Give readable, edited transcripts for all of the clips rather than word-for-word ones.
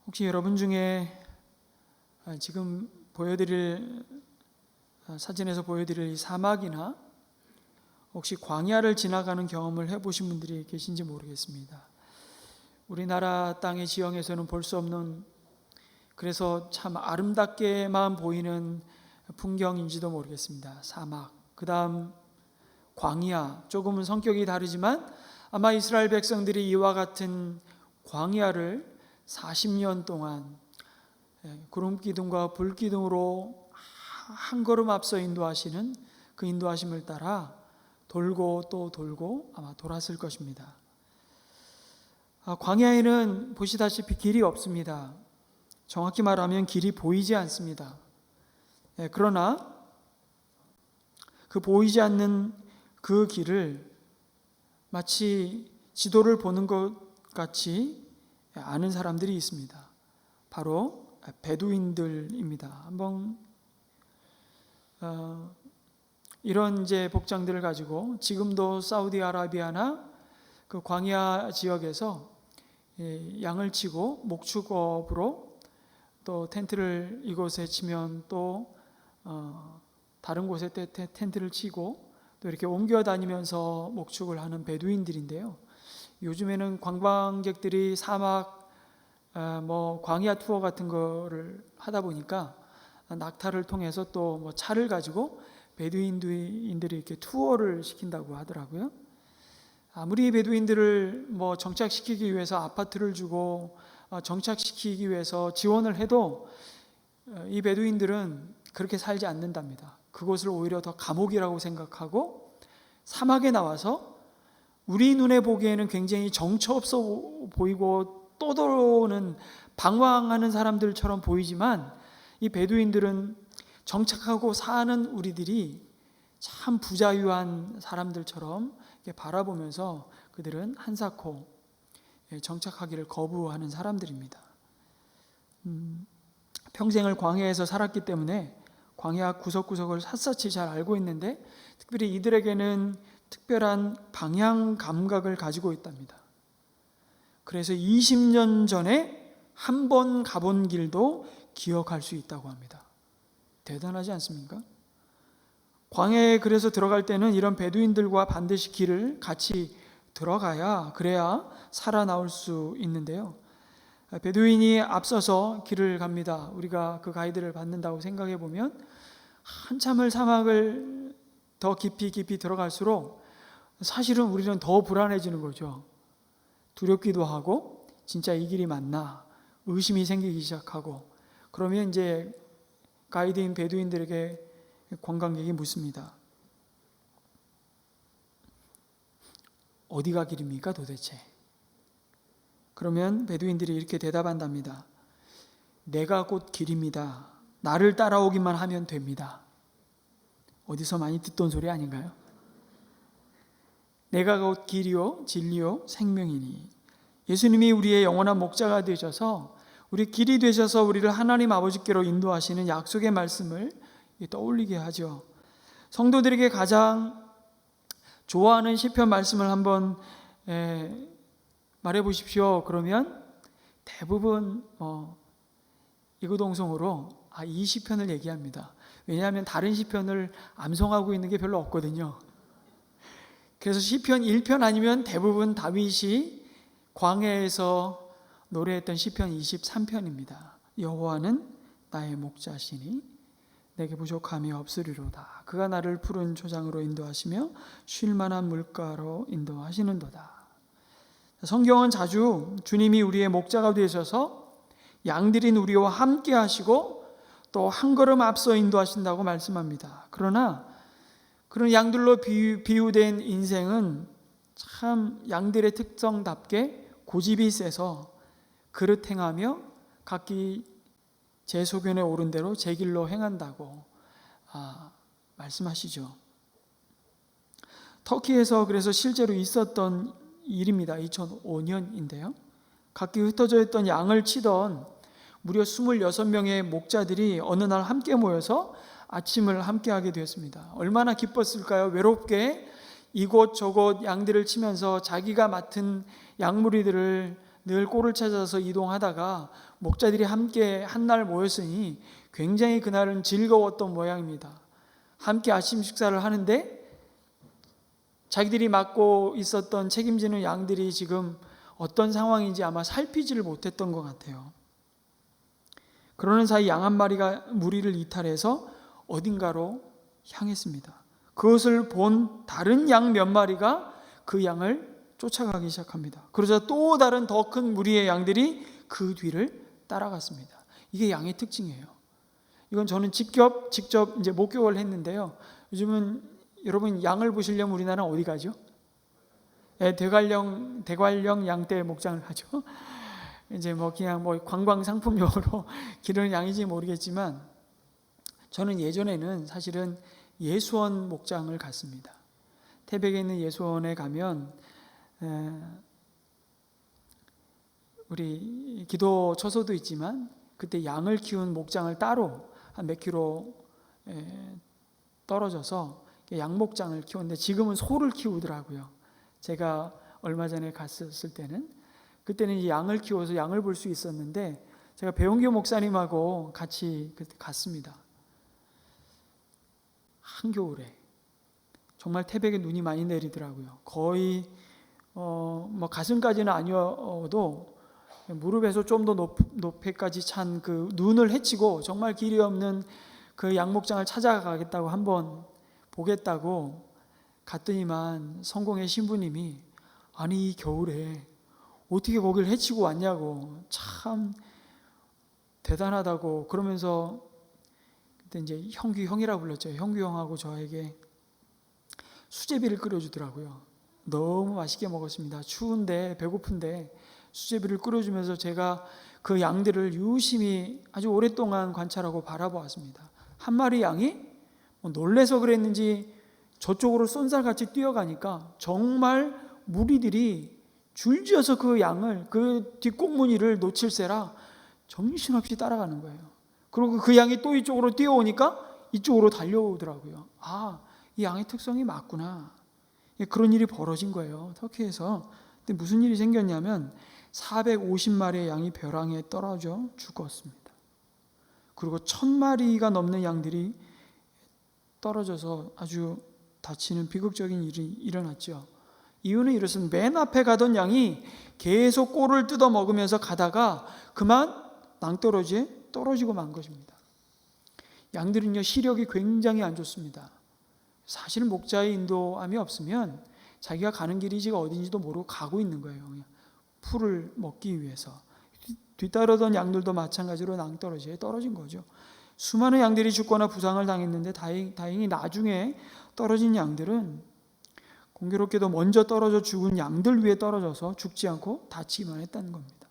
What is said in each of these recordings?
혹시 여러분 중에 지금 사진에서 보여드릴 이 사막이나 혹시 광야를 지나가는 경험을 해보신 분들이 계신지 모르겠습니다. 우리나라 땅의 지형에서는 볼 수 없는, 그래서 참 아름답게만 보이는 풍경인지도 모르겠습니다. 사막, 그 다음 광야, 조금은 성격이 다르지만 아마 이스라엘 백성들이 이와 같은 광야를 40년 동안 구름 기둥과 불 기둥으로 한 걸음 앞서 인도하시는 그 인도하심을 따라 돌고 또 돌고 아마 돌았을 것입니다. 광야에는 보시다시피 길이 없습니다. 정확히 말하면 길이 보이지 않습니다. 그러나 그 보이지 않는 그 길을 마치 지도를 보는 것 같이 아는 사람들이 있습니다. 바로 베두인들입니다. 한번 이런 복장들을 가지고 지금도 사우디아라비아나 그 광야 지역에서 양을 치고 목축업으로 또 텐트를 이곳에 치면 또 다른 곳에 텐트를 치고 또 이렇게 옮겨 다니면서 목축을 하는 베두인들인데요. 요즘에는 관광객들이 사막 광야 투어 같은 거를 하다 보니까 낙타를 통해서 또 차를 가지고 베두인들이 이렇게 투어를 시킨다고 하더라고요. 아무리 베두인들을 정착시키기 위해서 아파트를 주고 정착시키기 위해서 지원을 해도 이 베두인들은 그렇게 살지 않는답니다. 그것을 오히려 더 감옥이라고 생각하고 사막에 나와서 우리 눈에 보기에는 굉장히 정처 없어 보이고 떠도는 방황하는 사람들처럼 보이지만 이 베두인들은 정착하고 사는 우리들이 참 부자유한 사람들처럼 이렇게 바라보면서 그들은 한사코 정착하기를 거부하는 사람들입니다. 평생을 광야에서 살았기 때문에 광야 구석구석을 샅샅이 잘 알고 있는데 특별히 이들에게는 특별한 방향 감각을 가지고 있답니다. 그래서 20년 전에 한 번 가본 길도 기억할 수 있다고 합니다. 대단하지 않습니까? 광야에 그래서 들어갈 때는 이런 베두인들과 반드시 길을 같이 들어가야 그래야 살아나올 수 있는데요. 베두인이 앞서서 길을 갑니다. 우리가 그 가이드를 받는다고 생각해 보면 한참을 사막을 더 깊이 들어갈수록 사실은 우리는 더 불안해지는 거죠. 두렵기도 하고 진짜 이 길이 맞나 의심이 생기기 시작하고 그러면 이제 가이드인 베두인들에게 관광객이 묻습니다. 어디가 길입니까 도대체? 그러면 베두인들이 이렇게 대답한답니다. 내가 곧 길입니다. 나를 따라오기만 하면 됩니다. 어디서 많이 듣던 소리 아닌가요? 내가 곧 길이요 진리요 생명이니. 예수님이 우리의 영원한 목자가 되셔서 우리 길이 되셔서 우리를 하나님 아버지께로 인도하시는 약속의 말씀을 떠올리게 하죠. 성도들에게 가장 좋아하는 시편 말씀을 한번 말해 보십시오. 그러면 대부분 이구동성으로 이 시편을 얘기합니다. 왜냐하면 다른 시편을 암송하고 있는 게 별로 없거든요. 그래서 시편 1편 아니면 대부분 다윗이 광야에서 노래했던 시편 23편입니다. 여호와는 나의 목자시니 내게 부족함이 없으리로다. 그가 나를 푸른 초장으로 인도하시며 쉴 만한 물가로 인도하시는도다. 성경은 자주 주님이 우리의 목자가 되셔서 양들인 우리와 함께 하시고 또 한 걸음 앞서 인도하신다고 말씀합니다. 그러나 그런 양들로 비유된 인생은 참 양들의 특성답게 고집이 세서 그릇 행하며 각기 제 소견에 오른 대로 제 길로 행한다고 말씀하시죠. 터키에서 그래서 실제로 있었던 일입니다. 2005년인데요. 각기 흩어져 있던 양을 치던 무려 26명의 목자들이 어느 날 함께 모여서 아침을 함께 하게 되었습니다. 얼마나 기뻤을까요? 외롭게 이곳저곳 양들을 치면서 자기가 맡은 양무리들을 늘 꼴을 찾아서 이동하다가 목자들이 함께 한날 모였으니 굉장히 그날은 즐거웠던 모양입니다. 함께 아침 식사를 하는데 자기들이 맡고 있었던 책임지는 양들이 지금 어떤 상황인지 아마 살피지를 못했던 것 같아요. 그러는 사이 양 한 마리가 무리를 이탈해서 어딘가로 향했습니다. 그것을 본 다른 양 몇 마리가 그 양을 쫓아가기 시작합니다. 그러자 또 다른 더 큰 무리의 양들이 그 뒤를 따라갔습니다. 이게 양의 특징이에요. 이건 저는 직접 이제 목격을 했는데요. 요즘은 여러분 양을 보시려면 우리나라는 어디 가죠? 대관령 양떼 목장을 가죠. 이제 그냥 관광 상품용으로 기르는 양인지 모르겠지만 저는 예전에는 사실은 예수원 목장을 갔습니다. 태백에 있는 예수원에 가면 우리 기도 처소도 있지만 그때 양을 키운 목장을 따로 한 몇 킬로 떨어져서 양목장을 키웠는데 지금은 소를 키우더라고요. 제가 얼마 전에 갔었을 때는 그때는 양을 키워서 양을 볼 수 있었는데 제가 배용규 목사님하고 같이 갔습니다. 한겨울에 정말 태백에 눈이 많이 내리더라고요. 거의 가슴까지는 아니어도 무릎에서 좀 더 높이까지 찬 그 눈을 헤치고 정말 길이 없는 그 양목장을 찾아가겠다고 한번 보겠다고 갔더니만 성공의 신부님이 아니 이 겨울에 어떻게 거길 헤치고 왔냐고 참 대단하다고 그러면서 그때 이제 형규 형이라 불렀죠. 형규 형하고 저에게 수제비를 끓여주더라고요. 너무 맛있게 먹었습니다. 추운데 배고픈데 수제비를 끓여주면서 제가 그 양들을 유심히 아주 오랫동안 관찰하고 바라보았습니다. 한 마리 양이 놀래서 그랬는지 저쪽으로 쏜살같이 뛰어가니까 정말 무리들이 줄지어서 그 양을 그 뒷꽁무니를 놓칠세라 정신없이 따라가는 거예요. 그리고 그 양이 또 이쪽으로 뛰어오니까 이쪽으로 달려오더라고요. 아, 이 양의 특성이 맞구나. 그런 일이 벌어진 거예요. 터키에서. 근데 무슨 일이 생겼냐면 450마리의 양이 벼랑에 떨어져 죽었습니다. 그리고 1000마리가 넘는 양들이 떨어져서 아주 다치는 비극적인 일이 일어났죠. 이유는 이렇습니다. 맨 앞에 가던 양이 계속 꼴을 뜯어 먹으면서 가다가 그만 낭떠러지에 떨어지고 만 것입니다. 양들은요 시력이 굉장히 안 좋습니다. 사실 목자의 인도함이 없으면 자기가 가는 길이 지가 어딘지도 모르고 가고 있는 거예요. 그냥 풀을 먹기 위해서. 뒤따르던 양들도 마찬가지로 낭떠러지에 떨어진 거죠. 수많은 양들이 죽거나 부상을 당했는데 다행히 나중에 떨어진 양들은 공교롭게도 먼저 떨어져 죽은 양들 위에 떨어져서 죽지 않고 다치기만 했다는 겁니다.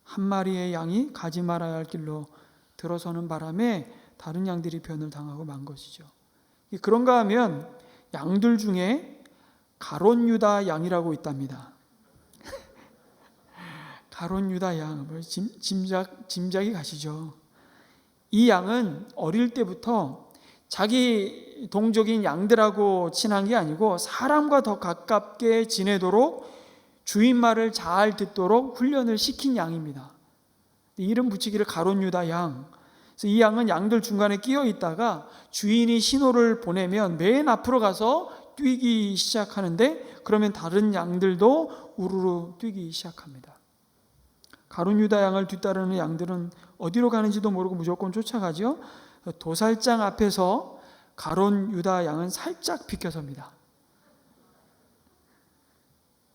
한 마리의 양이 가지 말아야 할 길로 들어서는 바람에 다른 양들이 변을 당하고 만 것이죠. 그런가 하면 양들 중에 가롯 유다 양이라고 있답니다. 가롯 유다 양, 짐작이 가시죠. 이 양은 어릴 때부터 자기 동족인 양들하고 친한 게 아니고 사람과 더 가깝게 지내도록 주인 말을 잘 듣도록 훈련을 시킨 양입니다. 이름 붙이기를 가롯 유다 양. 그래서 이 양은 양들 중간에 끼어 있다가 주인이 신호를 보내면 맨 앞으로 가서 뛰기 시작하는데 그러면 다른 양들도 우르르 뛰기 시작합니다. 가롯 유다 양을 뒤따르는 양들은 어디로 가는지도 모르고 무조건 쫓아가죠. 도살장 앞에서 가롯 유다 양은 살짝 비켜섭니다.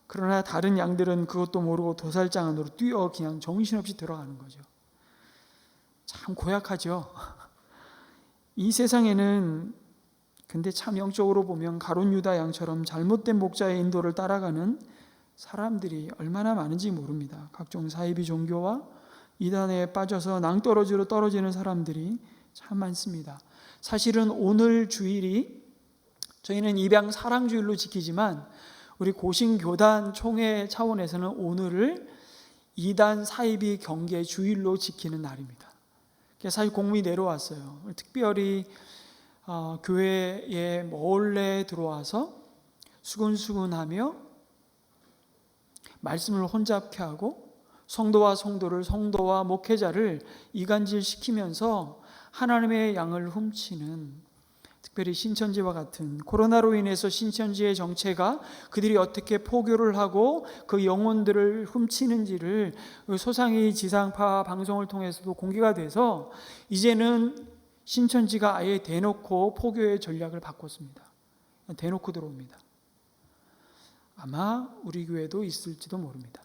그러나 다른 양들은 그것도 모르고 도살장 안으로 뛰어 그냥 정신없이 들어가는 거죠. 참 고약하죠. 이 세상에는 근데 참 영적으로 보면 가롯 유다 양처럼 잘못된 목자의 인도를 따라가는 사람들이 얼마나 많은지 모릅니다. 각종 사이비 종교와 이단에 빠져서 낭떠러지로 떨어지는 사람들이 참 많습니다. 사실은 오늘 주일이 저희는 입양 사랑주일로 지키지만 우리 고신교단 총회 차원에서는 오늘을 이단 사이비 경계 주일로 지키는 날입니다. 사실 공문이 내려왔어요. 특별히 교회에 몰래 들어와서 수근수근하며 말씀을 혼잡케 하고 성도와 성도와 목회자를 이간질시키면서 하나님의 양을 훔치는, 특별히 신천지와 같은, 코로나로 인해서 신천지의 정체가 그들이 어떻게 포교를 하고 그 영혼들을 훔치는지를 소상히 지상파 방송을 통해서도 공개가 돼서 이제는 신천지가 아예 대놓고 포교의 전략을 바꿨습니다. 대놓고 들어옵니다. 아마 우리 교회도 있을지도 모릅니다.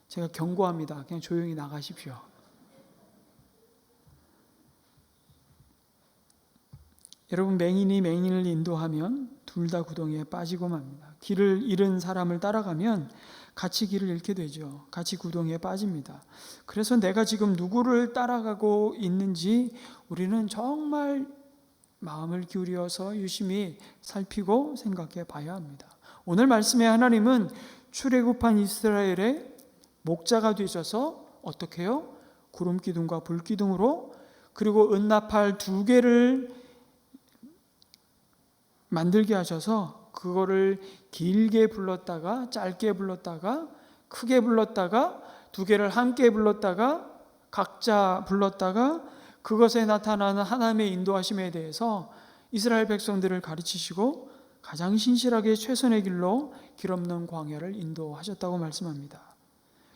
제가 경고합니다. 그냥 조용히 나가십시오. 여러분, 맹인이 맹인을 인도하면 둘 다 구덩이에 빠지고 맙니다. 길을 잃은 사람을 따라가면 같이 길을 잃게 되죠. 같이 구덩이에 빠집니다. 그래서 내가 지금 누구를 따라가고 있는지 우리는 정말 마음을 기울여서 유심히 살피고 생각해 봐야 합니다. 오늘 말씀의 하나님은 출애굽한 이스라엘의 목자가 되셔서 어떻게 해요? 구름 기둥과 불 기둥으로, 그리고 은나팔 2개를 만들게 하셔서 그거를 길게 불렀다가 짧게 불렀다가 크게 불렀다가 2개를 함께 불렀다가 각자 불렀다가 그것에 나타나는 하나님의 인도하심에 대해서 이스라엘 백성들을 가르치시고 가장 신실하게 최선의 길로 길 없는 광야를 인도하셨다고 말씀합니다.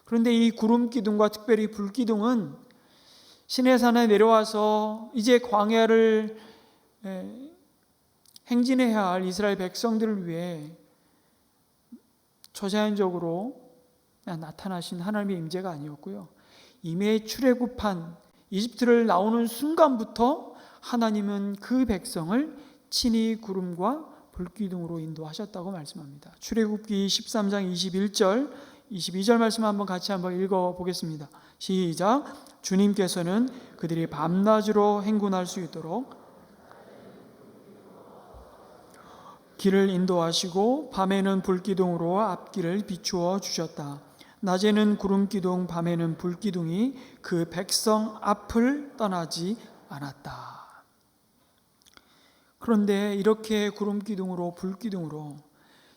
그런데 이 구름 기둥과 특별히 불 기둥은 시내산에 내려와서 이제 광야를 행진해야 할 이스라엘 백성들을 위해 초자연적으로 나타나신 하나님의 임재가 아니었고요. 이미 출애굽한 이집트를 나오는 순간부터 하나님은 그 백성을 친히 구름과 불기둥으로 인도하셨다고 말씀합니다. 출애굽기 13장 21절 22절 말씀 한번 같이 한번 읽어보겠습니다. 시작. 주님께서는 그들이 밤낮으로 행군할 수 있도록 길을 인도하시고 밤에는 불기둥으로 앞길을 비추어 주셨다. 낮에는 구름기둥, 밤에는 불기둥이 그 백성 앞을 떠나지 않았다. 그런데 이렇게 구름기둥으로 불기둥으로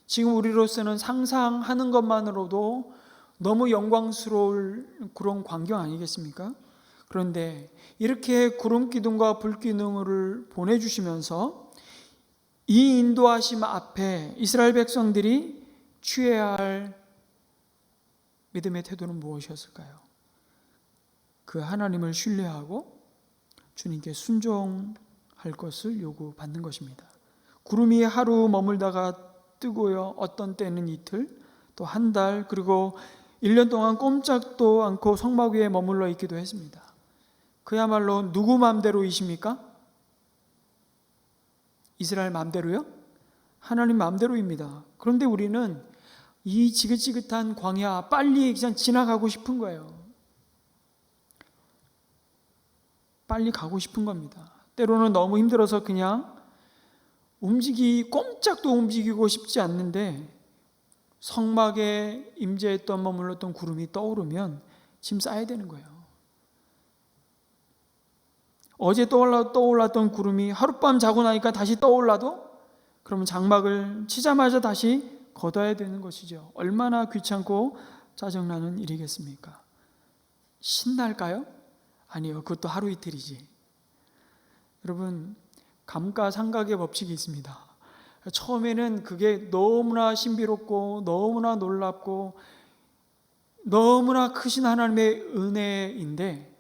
지금 우리로서는 상상하는 것만으로도 너무 영광스러울 그런 광경 아니겠습니까? 그런데 이렇게 구름기둥과 불기둥을 보내주시면서 이 인도하심 앞에 이스라엘 백성들이 취해야 할 믿음의 태도는 무엇이었을까요? 그 하나님을 신뢰하고 주님께 순종할 것을 요구받는 것입니다. 구름이 하루 머물다가 뜨고요, 어떤 때는 이틀, 또 한 달, 그리고 1년 동안 꼼짝도 않고 성막 위에 머물러 있기도 했습니다. 그야말로 누구 마음대로이십니까? 이스라엘 마음대로요? 하나님 마음대로입니다. 그런데 우리는 이 지긋지긋한 광야 빨리 그냥 지나가고 싶은 거예요. 빨리 가고 싶은 겁니다. 때로는 너무 힘들어서 그냥 꼼짝도 움직이고 싶지 않는데 성막에 임재했던 머물렀던 구름이 떠오르면 짐 싸야 되는 거예요. 어제 떠올랐던 구름이 하룻밤 자고 나니까 다시 떠올라도 그러면 장막을 치자마자 다시 걷어야 되는 것이죠. 얼마나 귀찮고 짜증나는 일이겠습니까? 신날까요? 아니요, 그것도 하루 이틀이지. 여러분, 감가상각의 법칙이 있습니다. 처음에는 그게 너무나 신비롭고 너무나 놀랍고 너무나 크신 하나님의 은혜인데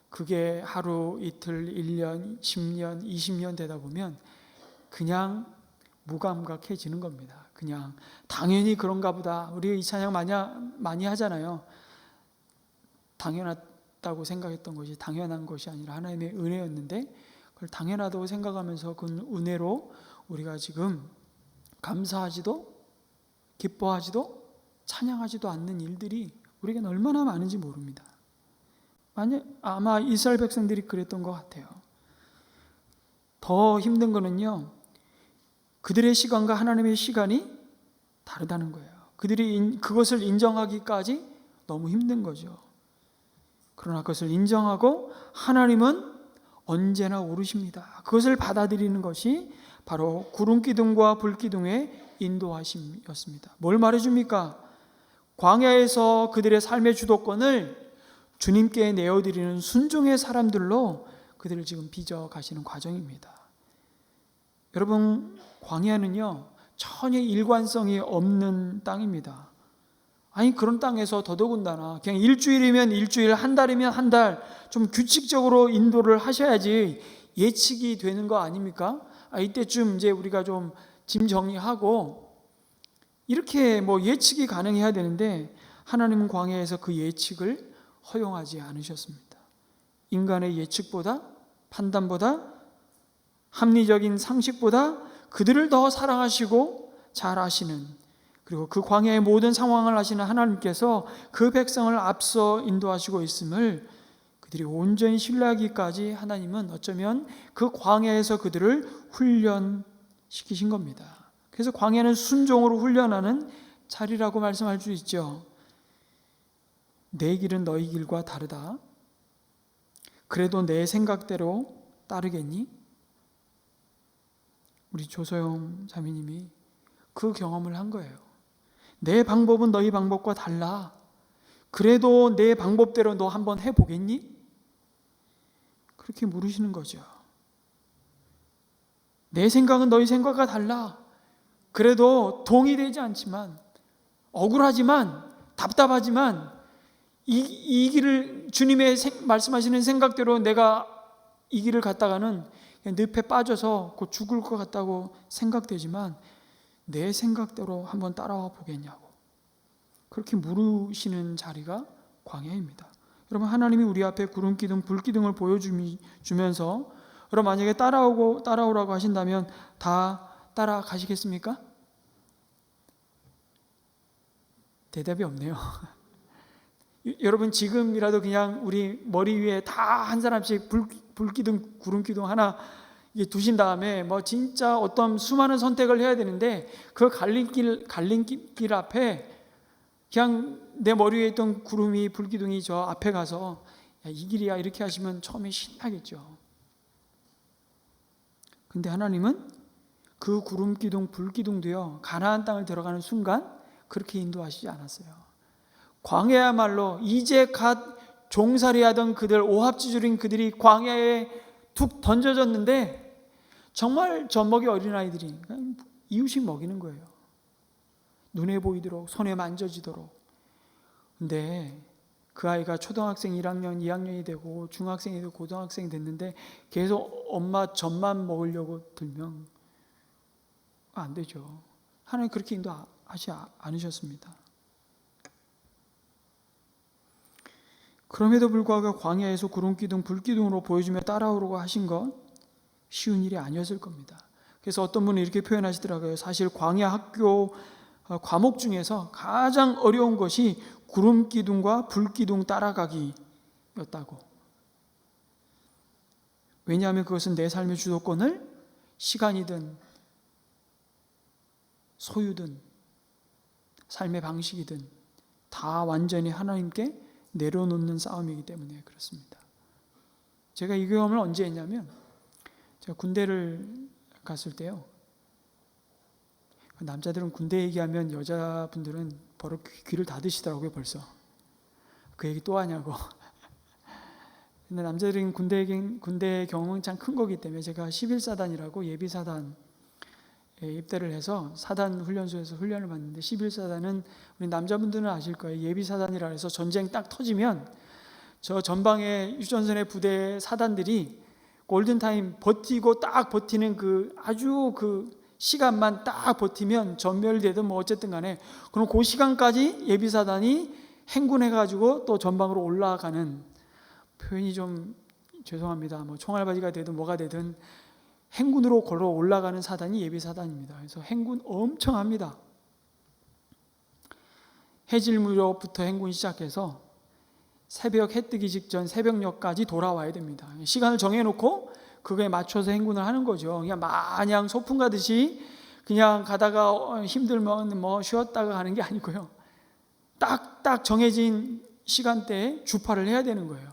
그게 하루, 이틀, 1년, 10년, 20년 되다 보면 그냥 무감각해지는 겁니다. 그냥 당연히 그런가 보다. 우리 이 찬양 많이 하잖아요. 당연하다고 생각했던 것이 당연한 것이 아니라 하나님의 은혜였는데 그걸 당연하다고 생각하면서 그 은혜로 우리가 지금 감사하지도 기뻐하지도 찬양하지도 않는 일들이 우리에게는 얼마나 많은지 모릅니다. 아마 이스라엘 백성들이 그랬던 것 같아요. 더 힘든 거는요, 그들의 시간과 하나님의 시간이 다르다는 거예요. 그들이 그것을 인정하기까지 너무 힘든 거죠. 그러나 그것을 인정하고 하나님은 언제나 오르십니다. 그것을 받아들이는 것이 바로 구름기둥과 불기둥의 인도하심이었습니다. 뭘 말해줍니까? 광야에서 그들의 삶의 주도권을 주님께 내어드리는 순종의 사람들로 그들을 지금 빚어 가시는 과정입니다. 여러분, 광야는요 전혀 일관성이 없는 땅입니다. 아니, 그런 땅에서 더더군다나 그냥 일주일이면 일주일, 한 달이면 한 달, 좀 규칙적으로 인도를 하셔야지 예측이 되는 거 아닙니까? 이때쯤 이제 우리가 좀 짐 정리하고 이렇게 뭐 예측이 가능해야 되는데, 하나님은 광야에서 그 예측을 허용하지 않으셨습니다. 인간의 예측보다, 판단보다, 합리적인 상식보다 그들을 더 사랑하시고 잘 아시는, 그리고 그 광야의 모든 상황을 아시는 하나님께서 그 백성을 앞서 인도하시고 있음을 그들이 온전히 신뢰하기까지 하나님은 어쩌면 그 광야에서 그들을 훈련시키신 겁니다. 그래서 광야는 순종으로 훈련하는 자리라고 말씀할 수 있죠. 내 길은 너희 길과 다르다. 그래도 내 생각대로 따르겠니? 우리 조소영 자매님이 그 경험을 한 거예요. 내 방법은 너희 방법과 달라. 그래도 내 방법대로 너 한번 해보겠니? 그렇게 물으시는 거죠. 내 생각은 너희 생각과 달라. 그래도 동의되지 않지만, 억울하지만, 답답하지만 이 길을, 주님의 말씀하시는 생각대로 내가 이 길을 갔다가는 늪에 빠져서 곧 죽을 것 같다고 생각되지만 내 생각대로 한번 따라와 보겠냐고, 그렇게 물으시는 자리가 광야입니다. 여러분, 하나님이 우리 앞에 구름기둥, 불기둥을 보여주면서 여러분, 만약에 따라오라고 하신다면 다 따라가시겠습니까? 대답이 없네요. 여러분, 지금이라도 그냥 우리 머리 위에 다 한 사람씩 불기둥, 구름기둥 하나 두신 다음에 뭐 진짜 어떤 수많은 선택을 해야 되는데, 그 갈림길 앞에 그냥 내 머리 위에 있던 구름이, 불기둥이 저 앞에 가서 야, 이 길이야 이렇게 하시면 처음에 신나겠죠. 근데 하나님은 그 구름기둥, 불기둥도요 가나안 땅을 들어가는 순간 그렇게 인도하시지 않았어요. 광야야말로 이제 갓 종살이하던 그들, 오합지졸인 그들이 광야에 툭 던져졌는데 정말 젖먹이 어린아이들이 이유식 먹이는 거예요. 눈에 보이도록, 손에 만져지도록. 근데 그 아이가 초등학생 1학년, 2학년이 되고 중학생이 되고 고등학생이 됐는데 계속 엄마 젖만 먹으려고 들면 안 되죠. 하나님 그렇게 인도하지 않으셨습니다. 그럼에도 불구하고 광야에서 구름기둥, 불기둥으로 보여주며 따라오라고 하신 건 쉬운 일이 아니었을 겁니다. 그래서 어떤 분은 이렇게 표현하시더라고요. 사실 광야 학교 과목 중에서 가장 어려운 것이 구름기둥과 불기둥 따라가기였다고. 왜냐하면 그것은 내 삶의 주도권을 시간이든 소유든 삶의 방식이든 다 완전히 하나님께 내려놓는 싸움이기 때문에 그렇습니다. 제가 이 경험을 언제 했냐면, 제가 군대를 갔을 때요, 남자들은 군대 얘기하면 여자분들은 바로 귀를 닫으시더라고요. 벌써 그 얘기 또 하냐고. 근데 남자들은 군대 경험은 참 큰 거기 때문에 제가 11사단이라고 예비사단에 입대를 해서 사단 훈련소에서 훈련을 받는데, 11사단은 우리 남자분들은 아실 거예요. 예비사단이라 해서 전쟁 딱 터지면 저 전방에 유전선의 부대 사단들이 골든타임 버티고 딱 버티는 그 아주 그 시간만 딱 버티면 전멸되든 뭐 어쨌든 간에 그럼 그 시간까지 예비사단이 행군해가지고 또 전방으로 올라가는, 표현이 좀 죄송합니다. 뭐 총알바지가 되든 뭐가 되든 행군으로 걸어 올라가는 사단이 예비사단입니다. 그래서 행군 엄청 합니다. 해질 무렵부터 행군 시작해서 새벽 해 뜨기 직전 새벽녘까지 돌아와야 됩니다. 시간을 정해놓고 그거에 맞춰서 행군을 하는 거죠. 그냥 마냥 소풍 가듯이 그냥 가다가 힘들면 뭐 쉬었다가 가는 게 아니고요. 딱 정해진 시간대에 주파를 해야 되는 거예요.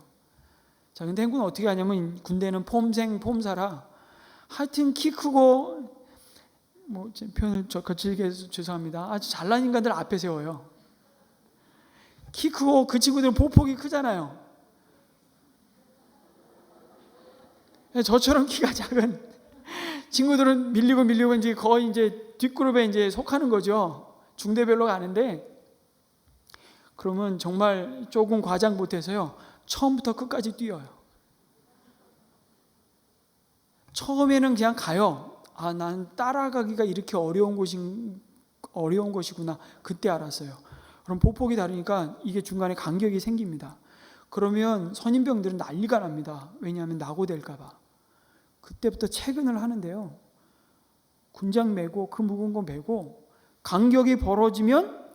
자, 근데 행군은 어떻게 하냐면, 군대는 폼생 폼사라 하여튼 키 크고, 뭐 제 표현을 거칠게 해서 죄송합니다, 아주 잘난 인간들 앞에 세워요. 키 크고 그 친구들은 보폭이 크잖아요. 저처럼 키가 작은 친구들은 밀리고 이제 거의 이제 뒷그룹에 이제 속하는 거죠. 중대별로 가는데, 그러면 정말 조금 과장 못해서요, 처음부터 끝까지 뛰어요. 처음에는 그냥 가요. 아, 난 따라가기가 이렇게 어려운 것이구나. 그때 알았어요. 그럼 보폭이 다르니까 이게 중간에 간격이 생깁니다. 그러면 선임병들은 난리가 납니다. 왜냐하면 낙오될까 봐. 그때부터 채근을 하는데요, 군장 메고 그 무거운 거 메고 간격이 벌어지면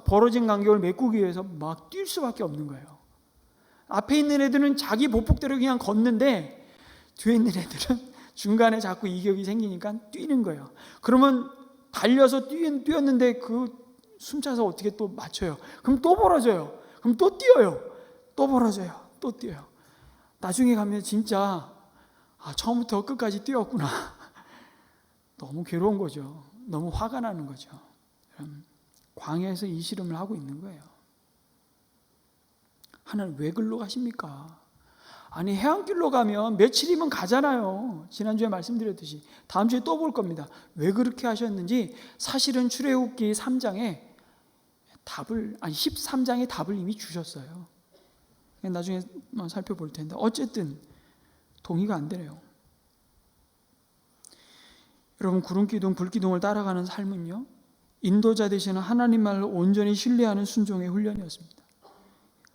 벌어진 간격을 메꾸기 위해서 막 뛸 수밖에 없는 거예요. 앞에 있는 애들은 자기 보폭대로 그냥 걷는데 뒤에 있는 애들은 중간에 자꾸 이격이 생기니까 뛰는 거예요. 그러면 달려서 뛰었는데 그 숨차서 어떻게 또 맞춰요? 그럼 또 벌어져요. 그럼 또 뛰어요. 또 벌어져요. 또 뛰어요. 나중에 가면 진짜 처음부터 끝까지 뛰었구나. 너무 괴로운 거죠. 너무 화가 나는 거죠. 광야에서 이 씨름을 하고 있는 거예요. 하나님 왜 글로 가십니까? 아니, 해안길로 가면 며칠이면 가잖아요. 지난주에 말씀드렸듯이 다음 주에 또 볼 겁니다. 왜 그렇게 하셨는지 사실은 출애굽기 3장에 13장에 답을 이미 주셨어요. 나중에 살펴볼 텐데 어쨌든 동의가 안 되네요. 여러분, 구름기둥, 불기둥을 따라가는 삶은요, 인도자 되시는 하나님만을 온전히 신뢰하는 순종의 훈련이었습니다.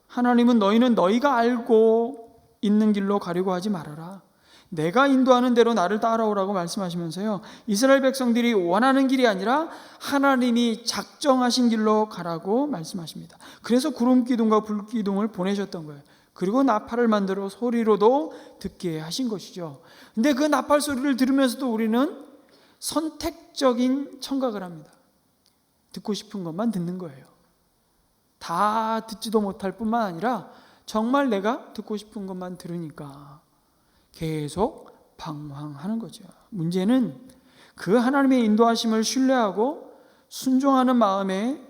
하나님은 너희는 너희가 알고 있는 길로 가려고 하지 말아라. 내가 인도하는 대로 나를 따라오라고 말씀하시면서요, 이스라엘 백성들이 원하는 길이 아니라 하나님이 작정하신 길로 가라고 말씀하십니다. 그래서 구름기둥과 불기둥을 보내셨던 거예요. 그리고 나팔을 만들어 소리로도 듣게 하신 것이죠. 근데 그 나팔 소리를 들으면서도 우리는 선택적인 청각을 합니다. 듣고 싶은 것만 듣는 거예요. 다 듣지도 못할 뿐만 아니라 정말 내가 듣고 싶은 것만 들으니까 계속 방황하는 거죠. 문제는 그 하나님의 인도하심을 신뢰하고 순종하는 마음에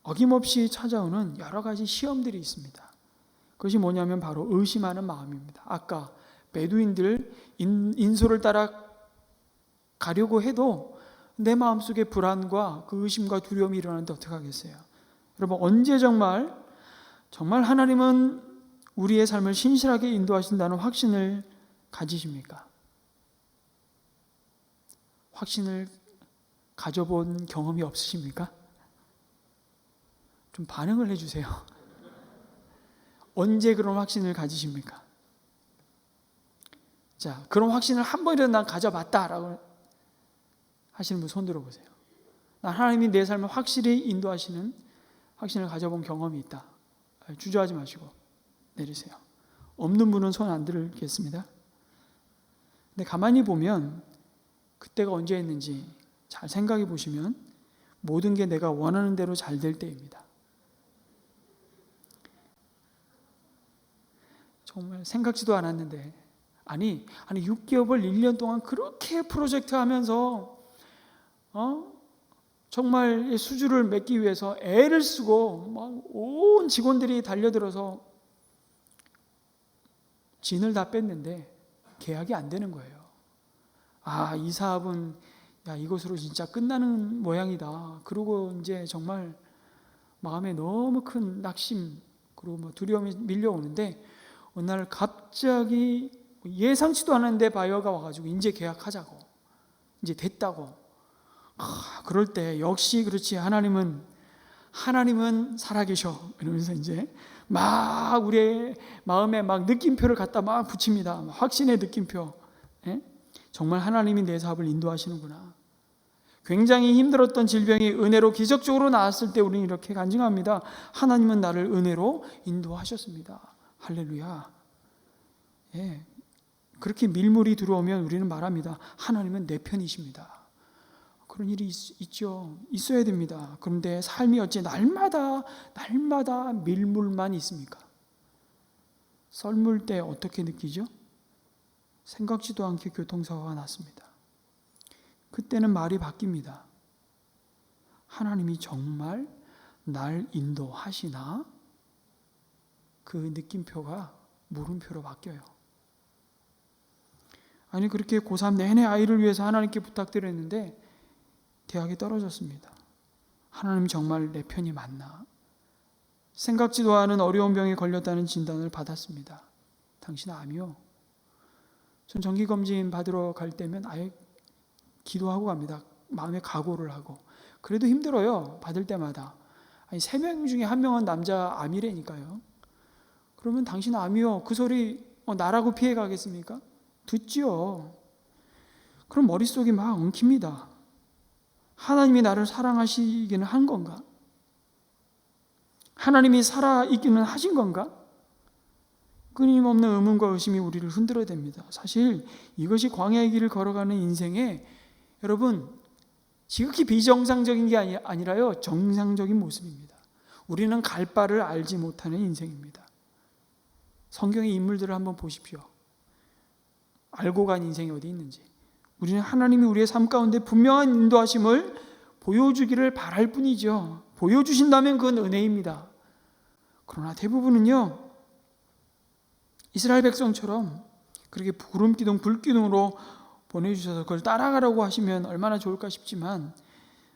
어김없이 찾아오는 여러 가지 시험들이 있습니다. 그것이 뭐냐면 바로 의심하는 마음입니다. 아까 베두인들 인소를 따라 가려고 해도 내 마음속에 불안과 그 의심과 두려움이 일어나는데 어떡하겠어요? 여러분, 언제 정말 하나님은 우리의 삶을 신실하게 인도하신다는 확신을 가지십니까? 확신을 가져본 경험이 없으십니까? 좀 반응을 해주세요. 언제 그런 확신을 가지십니까? 자, 그런 확신을 한 번이라도 난 가져봤다라고 하시는 분 손 들어보세요. 난 하나님이 내 삶을 확실히 인도하시는 확신을 가져본 경험이 있다. 주저하지 마시고 내리세요. 없는 분은 손 안 들겠습니다. 근데 가만히 보면 그때가 언제였는지 잘 생각해 보시면 모든 게 내가 원하는 대로 잘 될 때입니다. 정말 생각지도 않았는데 아니 6개월, 1년 동안 그렇게 프로젝트 하면서 정말 수주를 맺기 위해서 애를 쓰고 막 온 직원들이 달려들어서 진을 다 뺐는데 계약이 안 되는 거예요. 이 사업은 이것으로 진짜 끝나는 모양이다. 그리고 이제 정말 마음에 너무 큰 낙심 그리고 두려움이 밀려오는데 어느 날 갑자기 예상치도 않았는데 바이어가 와가지고 이제 계약하자고, 이제 됐다고. 그럴 때 역시 그렇지, 하나님은 살아계셔 이러면서 이제 막 우리의 마음에 막 느낌표를 갖다 막 붙입니다. 확신의 느낌표. 정말 하나님이 내 사업을 인도하시는구나. 굉장히 힘들었던 질병이 은혜로 기적적으로 나았을 때 우리는 이렇게 간증합니다. 하나님은 나를 은혜로 인도하셨습니다. 할렐루야. 그렇게 밀물이 들어오면 우리는 말합니다. 하나님은 내 편이십니다. 그런 일이 있죠. 있어야 됩니다. 그런데 삶이 어찌 날마다 밀물만 있습니까? 썰물 때 어떻게 느끼죠? 생각지도 않게 교통사고가 났습니다. 그때는 말이 바뀝니다. 하나님이 정말 날 인도하시나? 그 느낌표가 물음표로 바뀌어요. 아니, 그렇게 고3 내내 아이를 위해서 하나님께 부탁드렸는데 대학이 떨어졌습니다. 하나님 정말 내 편이 맞나? 생각지도 않은 어려운 병에 걸렸다는 진단을 받았습니다. 당신 암이요? 전 정기검진 받으러 갈 때면 아예 기도하고 갑니다. 마음에 각오를 하고. 그래도 힘들어요. 받을 때마다. 아니, 3명 중에 1명은 남자 암이라니까요. 그러면 당신 암이요? 그 소리 나라고 피해 가겠습니까? 듣지요. 그럼 머릿속이 막 엉킵니다. 하나님이 나를 사랑하시기는 한 건가? 하나님이 살아있기는 하신 건가? 끊임없는 의문과 의심이 우리를 흔들어댑니다. 사실 이것이 광야의 길을 걸어가는 인생에 여러분 지극히 비정상적인 게 아니라요, 정상적인 모습입니다. 우리는 갈 바를 알지 못하는 인생입니다. 성경의 인물들을 한번 보십시오. 알고 간 인생이 어디 있는지. 우리는 하나님이 우리의 삶 가운데 분명한 인도하심을 보여주기를 바랄 뿐이죠. 보여주신다면 그건 은혜입니다. 그러나 대부분은요, 이스라엘 백성처럼 그렇게 구름기둥, 불기둥으로 보내주셔서 그걸 따라가라고 하시면 얼마나 좋을까 싶지만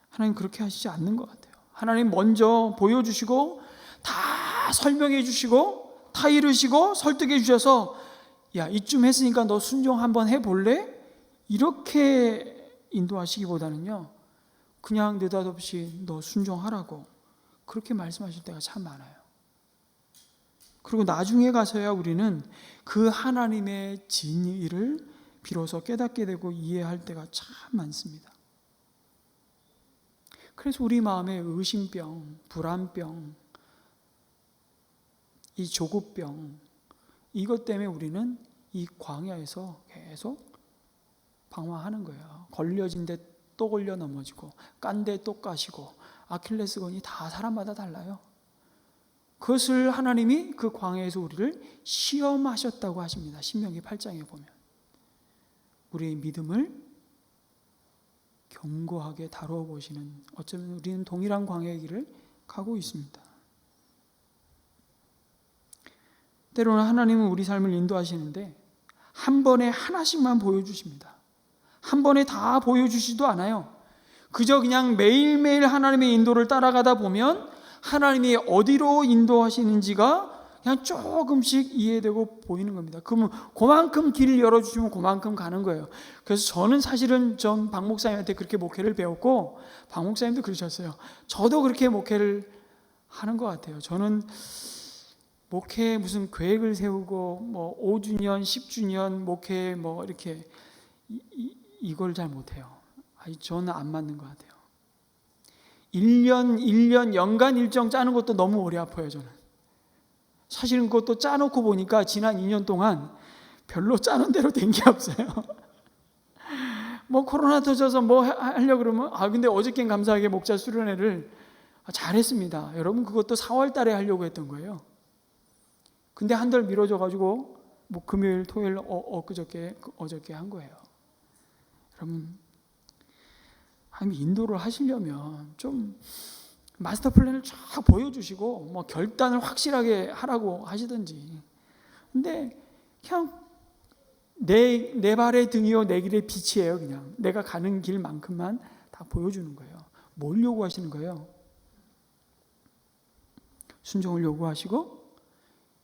하나님 그렇게 하시지 않는 것 같아요. 하나님 먼저 보여주시고 다 설명해 주시고 다 이루시고 설득해 주셔서 야, 이쯤 했으니까 너 순종 한번 해볼래? 이렇게 인도하시기보다는요, 그냥 느닷없이 너 순종하라고 그렇게 말씀하실 때가 참 많아요. 그리고 나중에 가서야 우리는 그 하나님의 진리를 비로소 깨닫게 되고 이해할 때가 참 많습니다. 그래서 우리 마음에 의심병, 불안병, 이 조급병, 이것 때문에 우리는 이 광야에서 계속 방황하는 거예요. 걸려진 데 또 걸려 넘어지고 깐 데 또 까시고 아킬레스건이 다 사람마다 달라요. 그것을 하나님이 그 광야에서 우리를 시험하셨다고 하십니다. 신명기 8장에 보면 우리의 믿음을 견고하게 다루어 보시는, 어쩌면 우리는 동일한 광야의 길을 가고 있습니다. 때로는 하나님은 우리 삶을 인도하시는데 한 번에 하나씩만 보여주십니다. 한 번에 다 보여주시지도 않아요. 그저 그냥 매일매일 하나님의 인도를 따라가다 보면 하나님이 어디로 인도하시는지가 그냥 조금씩 이해되고 보이는 겁니다. 그러면 그만큼 길을 열어주시면 그만큼 가는 거예요. 그래서 저는 사실은 박 목사님한테 그렇게 목회를 배웠고 박 목사님도 그러셨어요. 저도 그렇게 목회를 하는 것 같아요. 저는 목회 무슨 계획을 세우고 뭐 5주년, 10주년 목회 뭐 이렇게 이걸 잘 못해요. 저는 안 맞는 것 같아요. 1년, 연간 일정 짜는 것도 너무 오래 아파요, 저는. 사실은 그것도 짜놓고 보니까 지난 2년 동안 별로 짜는 대로 된 게 없어요. 뭐 코로나 터져서 뭐 하려고 그러면 근데 어저께는 감사하게 목자 수련회를 잘했습니다. 여러분 그것도 4월 달에 하려고 했던 거예요. 근데 한 달 미뤄져가지고 뭐 금요일, 토요일, 어저께 한 거예요. 여러분 하나님 인도를 하시려면 좀 마스터 플랜을 쫙 보여주시고 뭐 결단을 확실하게 하라고 하시든지. 근데 그냥 내 발의 등이요 내 길의 빛이에요. 그냥 내가 가는 길만큼만 다 보여주는 거예요. 뭘 요구하시는 거예요? 순종을 요구하시고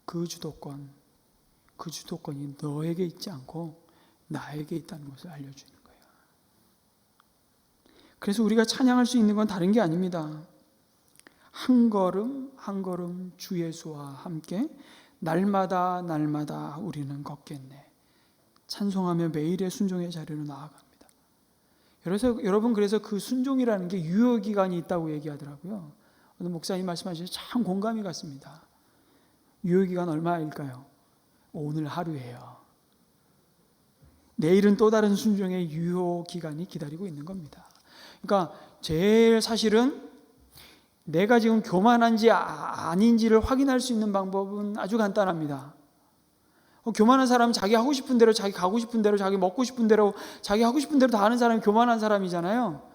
그 주도권이 너에게 있지 않고 나에게 있다는 것을 알려주는 거예요. 그래서 우리가 찬양할 수 있는 건 다른 게 아닙니다. 한 걸음 한 걸음 주 예수와 함께 날마다 우리는 걷겠네. 찬송하며 매일의 순종의 자리로 나아갑니다. 여러분 그래서 그 순종이라는 게 유효기간이 있다고 얘기하더라고요. 오늘 목사님 말씀하시니 참 공감이 갔습니다. 유효기간 얼마일까요? 오늘 하루예요. 내일은 또 다른 순종의 유효기간이 기다리고 있는 겁니다. 그러니까 제일 사실은 내가 지금 교만한지 아닌지를 확인할 수 있는 방법은 아주 간단합니다. 교만한 사람은 자기 하고 싶은 대로, 자기 가고 싶은 대로, 자기 먹고 싶은 대로, 자기 하고 싶은 대로 다 하는 사람이 교만한 사람이잖아요.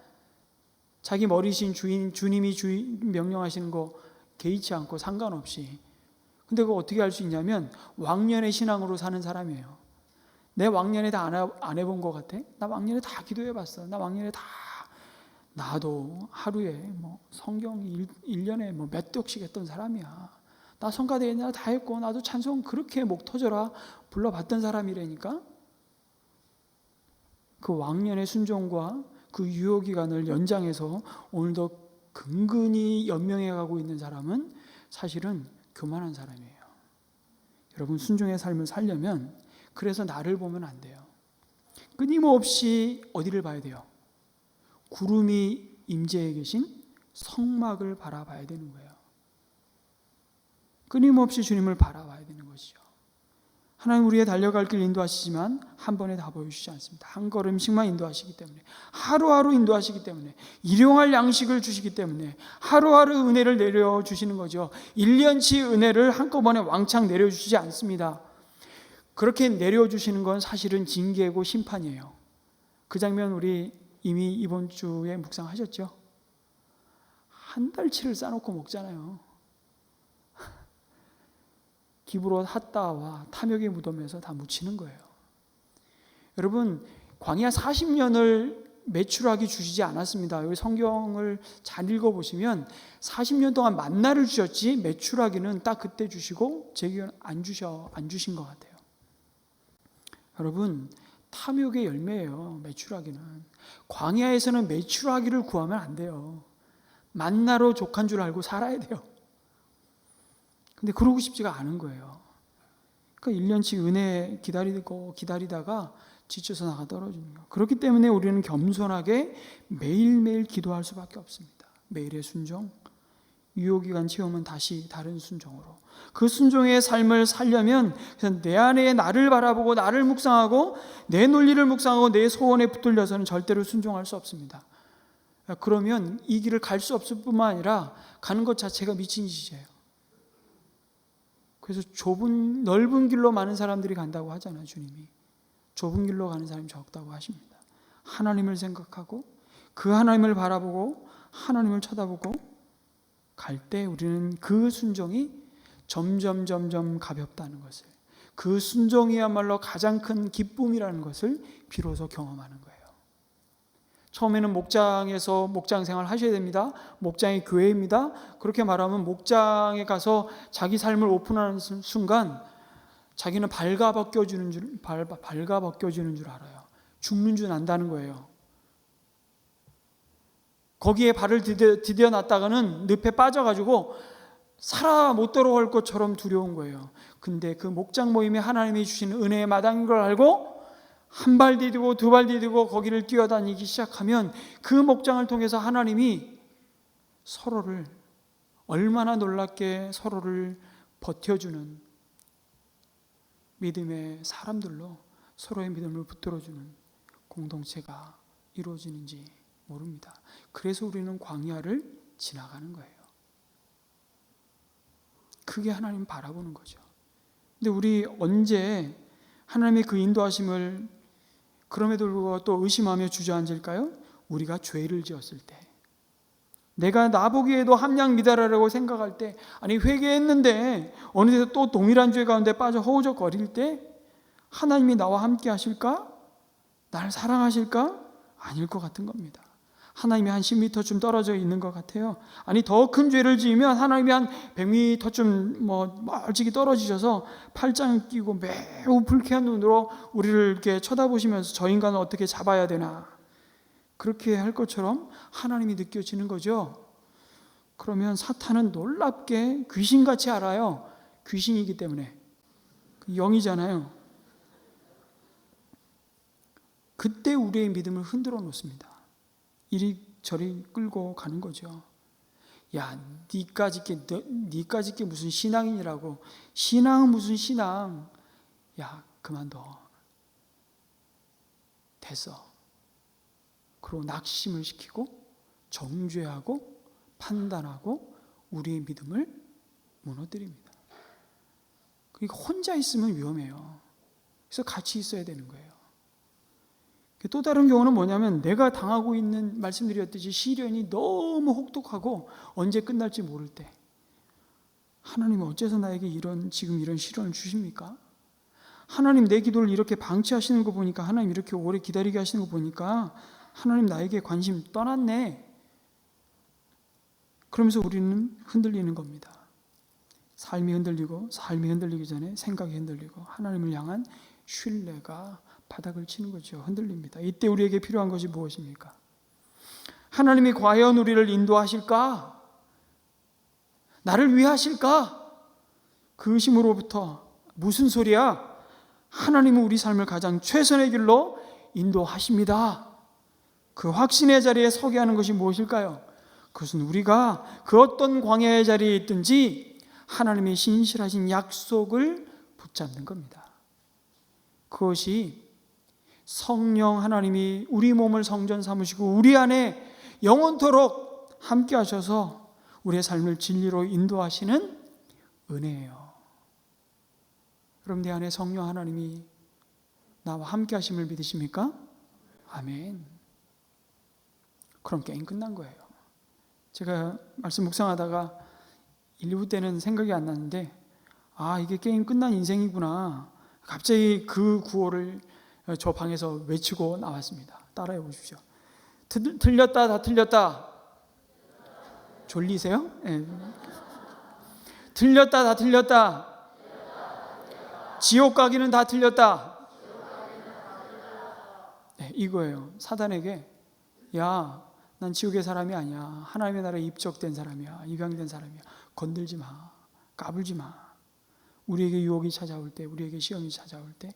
자기 머리신 주님이 명령하시는 거 개의치 않고 상관없이. 근데 그거 어떻게 할 수 있냐면 왕년의 신앙으로 사는 사람이에요. 내 왕년에 다 안 해본 것 같아? 나 왕년에 다 기도해봤어. 나 왕년에 다, 나도 하루에 뭐 성경 1년에 뭐 몇 독씩 했던 사람이야. 나 성가대 옛날에 다 했고 나도 찬송 그렇게 목 터져라 불러봤던 사람이라니까. 그 왕년의 순종과 그 유효기간을 연장해서 오늘도 근근히 연명해 가고 있는 사람은 사실은 교만한 사람이에요. 여러분, 순종의 삶을 살려면 그래서 나를 보면 안 돼요. 끊임없이 어디를 봐야 돼요? 구름이 임재해 계신 성막을 바라봐야 되는 거예요. 끊임없이 주님을 바라봐야 되는 것이죠. 하나님 우리의 달려갈 길 인도하시지만 한 번에 다 보여주시지 않습니다. 한 걸음씩만 인도하시기 때문에, 하루하루 인도하시기 때문에, 일용할 양식을 주시기 때문에 하루하루 은혜를 내려주시는 거죠. 1년치 은혜를 한꺼번에 왕창 내려주시지 않습니다. 그렇게 내려주시는 건 사실은 징계고 심판이에요. 그 장면 우리 이미 이번 주에 묵상하셨죠? 한 달치를 싸놓고 먹잖아요. 기브롯 핫다와 탐욕의 무덤에서 다 묻히는 거예요. 여러분, 광야 40년을 메추라기 주시지 않았습니다. 여기 성경을 잘 읽어보시면 40년 동안 만나를 주셨지 메추라기는 딱 그때 주시고 제 기억은 안 주신 것 같아요. 여러분, 탐욕의 열매예요. 메추라기는. 광야에서는 메추라기를 구하면 안 돼요. 만나로 족한 줄 알고 살아야 돼요. 근데 그러고 싶지가 않은 거예요. 그러니까 1년치 은혜 기다리다가 지쳐서 나가 떨어지는 거예요. 그렇기 때문에 우리는 겸손하게 매일매일 기도할 수밖에 없습니다. 매일의 순종, 유효기간 채우면 다시 다른 순종으로. 그 순종의 삶을 살려면 내 안에 나를 바라보고 나를 묵상하고 내 논리를 묵상하고 내 소원에 붙들려서는 절대로 순종할 수 없습니다. 그러면 이 길을 갈 수 없을 뿐만 아니라 가는 것 자체가 미친 짓이에요. 그래서 넓은 길로 많은 사람들이 간다고 하잖아요. 주님이 좁은 길로 가는 사람이 적다고 하십니다. 하나님을 생각하고 그 하나님을 바라보고 하나님을 쳐다보고 갈 때 우리는 그 순종이 점점 가볍다는 것을, 그 순종이야말로 가장 큰 기쁨이라는 것을 비로소 경험하는 거예요. 처음에는 목장에서 목장 생활 하셔야 됩니다. 목장이 교회입니다. 그렇게 말하면 목장에 가서 자기 삶을 오픈하는 순간 자기는 발가 벗겨지는 줄 알아요. 죽는 줄 안다는 거예요. 거기에 발을 디뎌 놨다가는 늪에 빠져가지고 살아 못 들어올 것처럼 두려운 거예요. 근데 그 목장 모임이 하나님이 주시는 은혜의 마당인 걸 알고 한 발 디디고 두 발 디디고 거기를 뛰어다니기 시작하면 그 목장을 통해서 하나님이 서로를 얼마나 놀랍게 서로를 버텨주는 믿음의 사람들로 서로의 믿음을 붙들어주는 공동체가 이루어지는지 모릅니다. 그래서 우리는 광야를 지나가는 거예요. 그게 하나님 바라보는 거죠. 근데 우리 언제 하나님의 그 인도하심을 그럼에도 불구하고 또 의심하며 주저앉을까요? 우리가 죄를 지었을 때, 내가 나보기에도 함량 미달하라고 생각할 때, 아니 회개했는데 어느새 또 동일한 죄 가운데 빠져 허우적거릴 때 하나님이 나와 함께 하실까? 나를 사랑하실까? 아닐 것 같은 겁니다. 하나님이 한 10m쯤 떨어져 있는 것 같아요. 아니 더 큰 죄를 지으면 하나님이 한 100m쯤 멀찍이 떨어지셔서 팔짱 끼고 매우 불쾌한 눈으로 우리를 이렇게 쳐다보시면서 저 인간을 어떻게 잡아야 되나 그렇게 할 것처럼 하나님이 느껴지는 거죠. 그러면 사탄은 놀랍게 귀신같이 알아요. 귀신이기 때문에. 영이잖아요. 그때 우리의 믿음을 흔들어 놓습니다. 이리저리 끌고 가는 거죠. 야, 니까짓 게 무슨 신앙이라고. 신앙은 무슨 신앙. 야, 그만둬. 됐어. 그리고 낙심을 시키고 정죄하고 판단하고 우리의 믿음을 무너뜨립니다. 그러니까 혼자 있으면 위험해요. 그래서 같이 있어야 되는 거예요. 또 다른 경우는 뭐냐면 내가 당하고 있는, 말씀드렸듯이 시련이 너무 혹독하고 언제 끝날지 모를 때, 하나님은 어째서 나에게 지금 이런 시련을 주십니까? 하나님 내 기도를 이렇게 방치하시는 거 보니까, 하나님 이렇게 오래 기다리게 하시는 거 보니까 하나님 나에게 관심 떠났네. 그러면서 우리는 흔들리는 겁니다. 삶이 흔들리기 전에 생각이 흔들리고 하나님을 향한 신뢰가 바닥을 치는 거죠. 흔들립니다. 이때 우리에게 필요한 것이 무엇입니까? 하나님이 과연 우리를 인도하실까? 나를 위하실까? 그 의심으로부터, 무슨 소리야? 하나님은 우리 삶을 가장 최선의 길로 인도하십니다. 그 확신의 자리에 서게 하는 것이 무엇일까요? 그것은 우리가 그 어떤 광야의 자리에 있든지 하나님의 신실하신 약속을 붙잡는 겁니다. 그것이 성령 하나님이 우리 몸을 성전 삼으시고 우리 안에 영원토록 함께 하셔서 우리의 삶을 진리로 인도하시는 은혜예요. 그럼 내 안에 성령 하나님이 나와 함께 하심을 믿으십니까? 아멘. 그럼 게임 끝난 거예요. 제가 말씀 묵상하다가 1, 2부 때는 생각이 안 났는데, 이게 게임 끝난 인생이구나. 갑자기 그 구호를 저 방에서 외치고 나왔습니다. 따라해 보십시오. 틀렸다, 다 틀렸다. 졸리세요? 네. 틀렸다, 다 틀렸다. 지옥 가기는 다 틀렸다. 네, 이거예요. 사단에게, 야, 난 지옥의 사람이 아니야. 하나님의 나라에 입적된 사람이야. 입양된 사람이야. 건들지 마. 까불지 마. 우리에게 유혹이 찾아올 때, 우리에게 시험이 찾아올 때,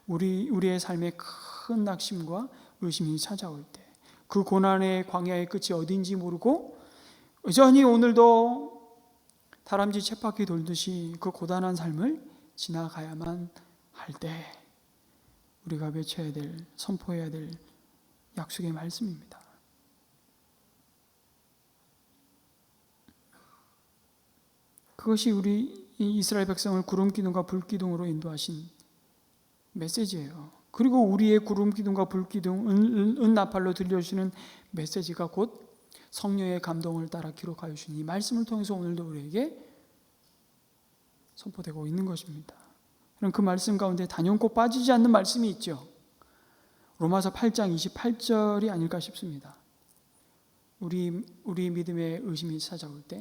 우리의 삶에 큰 낙심과 의심이 찾아올 때, 그 고난의 광야의 끝이 어딘지 모르고 여전히 오늘도 다람쥐 쳇바퀴 돌듯이 그 고단한 삶을 지나가야만 할 때 우리가 외쳐야 될, 선포해야 될 약속의 말씀입니다. 그것이 우리 이스라엘 백성을 구름 기둥과 불 기둥으로 인도하신 메시지예요. 그리고 우리의 구름 기둥과 불 기둥, 은나팔로 들려주시는 메시지가 곧 성령의 감동을 따라 기록하여 주신 이 말씀을 통해서 오늘도 우리에게 선포되고 있는 것입니다. 그럼 그 말씀 가운데 단연코 빠지지 않는 말씀이 있죠. 로마서 8장 28절이 아닐까 싶습니다. 우리 믿음의 의심이 찾아올 때,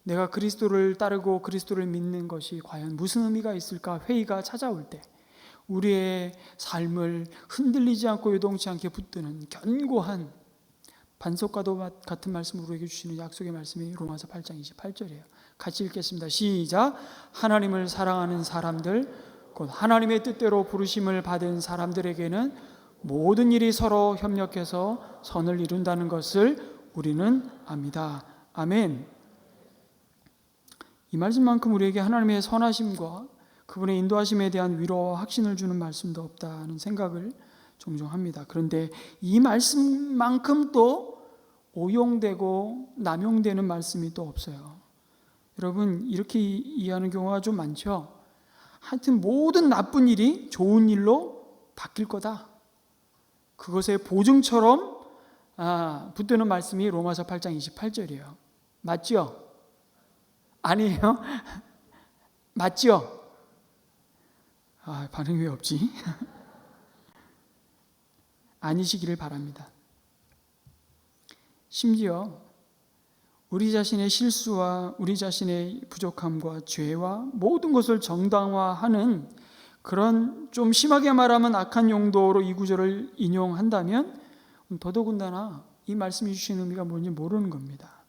내가 그리스도를 따르고 그리스도를 믿는 것이 과연 무슨 의미가 있을까 회의가 찾아올 때, 우리의 삶을 흔들리지 않고 요동치 않게 붙드는 견고한 반석과도 같은 말씀을 우리에게 주시는 약속의 말씀이 로마서 8장 28절이에요. 같이 읽겠습니다. 시작. 하나님을 사랑하는 사람들, 곧 하나님의 뜻대로 부르심을 받은 사람들에게는 모든 일이 서로 협력해서 선을 이룬다는 것을 우리는 압니다. 아멘. 이 말씀만큼 우리에게 하나님의 선하심과 그분의 인도하심에 대한 위로와 확신을 주는 말씀도 없다는 생각을 종종 합니다. 그런데 이 말씀만큼 또 오용되고 남용되는 말씀이 또 없어요. 여러분, 이렇게 이해하는 경우가 좀 많죠. 하여튼 모든 나쁜 일이 좋은 일로 바뀔 거다. 그것의 보증처럼 붙드는 말씀이 로마서 8장 28절이에요. 맞죠? 아니에요? 맞죠? 반응이 왜 없지? 아니시기를 바랍니다. 심지어 우리 자신의 실수와 우리 자신의 부족함과 죄와 모든 것을 정당화하는 그런, 좀 심하게 말하면 악한 용도로 이 구절을 인용한다면 더더군다나 이 말씀이 주시는 의미가 뭔지 모르는 겁니다.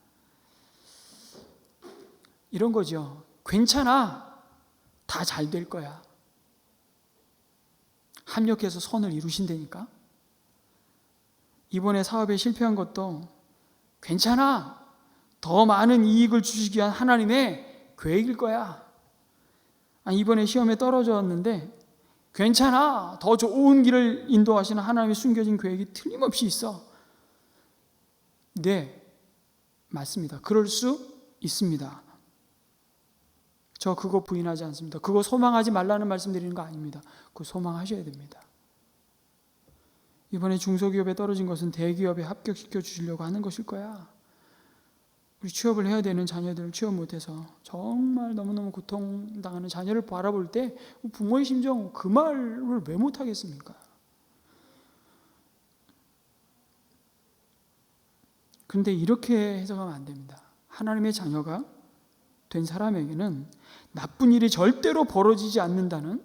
이런 거죠. 괜찮아. 다 잘 될 거야. 합력해서 선을 이루신다니까. 이번에 사업에 실패한 것도 괜찮아. 더 많은 이익을 주시기 위한 하나님의 계획일 거야. 이번에 시험에 떨어졌는데 괜찮아. 더 좋은 길을 인도하시는 하나님의 숨겨진 계획이 틀림없이 있어. 네, 맞습니다. 그럴 수 있습니다. 저 그거 부인하지 않습니다. 그거 소망하지 말라는 말씀 드리는 거 아닙니다. 그거 소망하셔야 됩니다. 이번에 중소기업에 떨어진 것은 대기업에 합격시켜 주시려고 하는 것일 거야. 우리 취업을 해야 되는 자녀들 취업 못해서 정말 너무너무 고통당하는 자녀를 바라볼 때 부모의 심정 그 말을 왜 못하겠습니까? 그런데 이렇게 해석하면 안 됩니다. 하나님의 자녀가 된 사람에게는 나쁜 일이 절대로 벌어지지 않는다는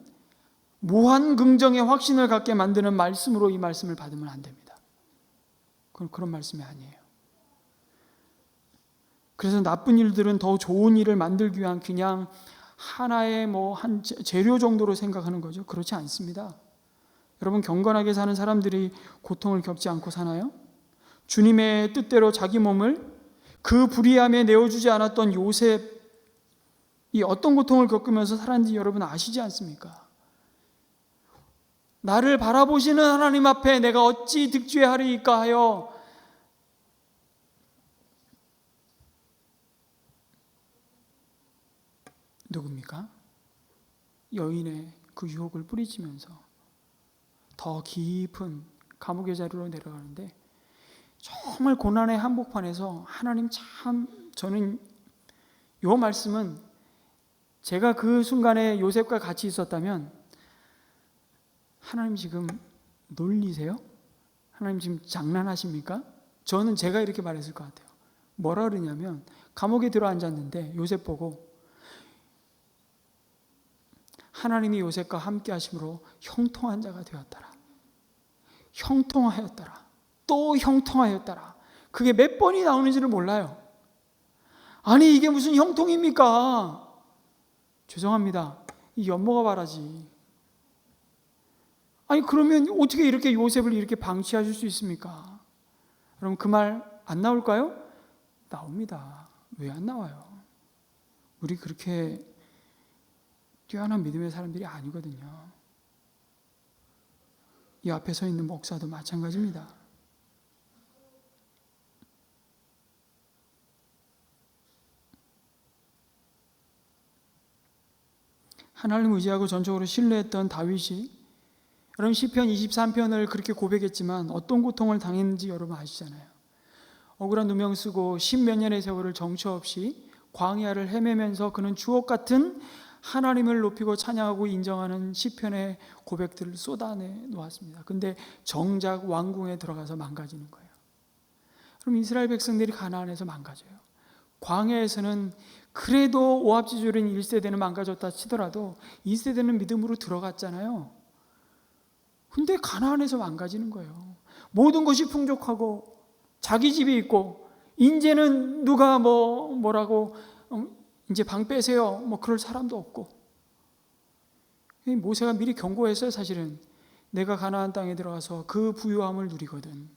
무한 긍정의 확신을 갖게 만드는 말씀으로 이 말씀을 받으면 안 됩니다. 그런 말씀이 아니에요. 그래서 나쁜 일들은 더 좋은 일을 만들기 위한 그냥 하나의 한 재료 정도로 생각하는 거죠. 그렇지 않습니다. 여러분, 경건하게 사는 사람들이 고통을 겪지 않고 사나요? 주님의 뜻대로 자기 몸을 그 불의함에 내어주지 않았던 요셉이 어떤 고통을 겪으면서 살았는지 여러분 아시지 않습니까? 나를 바라보시는 하나님 앞에 내가 어찌 득죄하리이까 하여 누굽니까? 여인의 그 유혹을 뿌리치면서 더 깊은 감옥의 자리로 내려가는데 정말 고난의 한복판에서 하나님 참, 저는 이 말씀은 제가 그 순간에 요셉과 같이 있었다면 하나님 지금 놀리세요? 하나님 지금 장난하십니까? 저는 제가 이렇게 말했을 것 같아요. 뭐라 그러냐면 감옥에 들어 앉았는데 요셉 보고 하나님이 요셉과 함께 하심으로 형통한 자가 되었더라. 형통하였더라. 또 형통하였더라. 그게 몇 번이 나오는지를 몰라요. 아니 이게 무슨 형통입니까? 죄송합니다. 이 연모가 바라지. 아니 그러면 어떻게 이렇게 요셉을 이렇게 방치하실 수 있습니까? 여러분 그 말 안 나올까요? 나옵니다. 왜 안 나와요? 우리 그렇게 뛰어난 믿음의 사람들이 아니거든요. 이 앞에 서 있는 목사도 마찬가지입니다. 하나님 의지하고 전적으로 신뢰했던 다윗이 여러분 시편 23편을 그렇게 고백했지만 어떤 고통을 당했는지 여러분 아시잖아요. 억울한 누명 쓰고 십몇 년의 세월을 정처 없이 광야를 헤매면서 그는 주옥 같은 하나님을 높이고 찬양하고 인정하는 시편의 고백들을 쏟아내 놓았습니다. 근데 정작 왕궁에 들어가서 망가지는 거예요. 그럼 이스라엘 백성들이 가나안에서 망가져요. 광야에서는 그래도 오합지졸인 1세대는 망가졌다 치더라도 2세대는 믿음으로 들어갔잖아요. 근데 가나안에서 망가지는 거예요. 모든 것이 풍족하고 자기 집이 있고 이제는 누가 뭐라고 이제 방 빼세요 그럴 사람도 없고. 모세가 미리 경고했어요. 사실은 내가 가나안 땅에 들어가서 그 부유함을 누리거든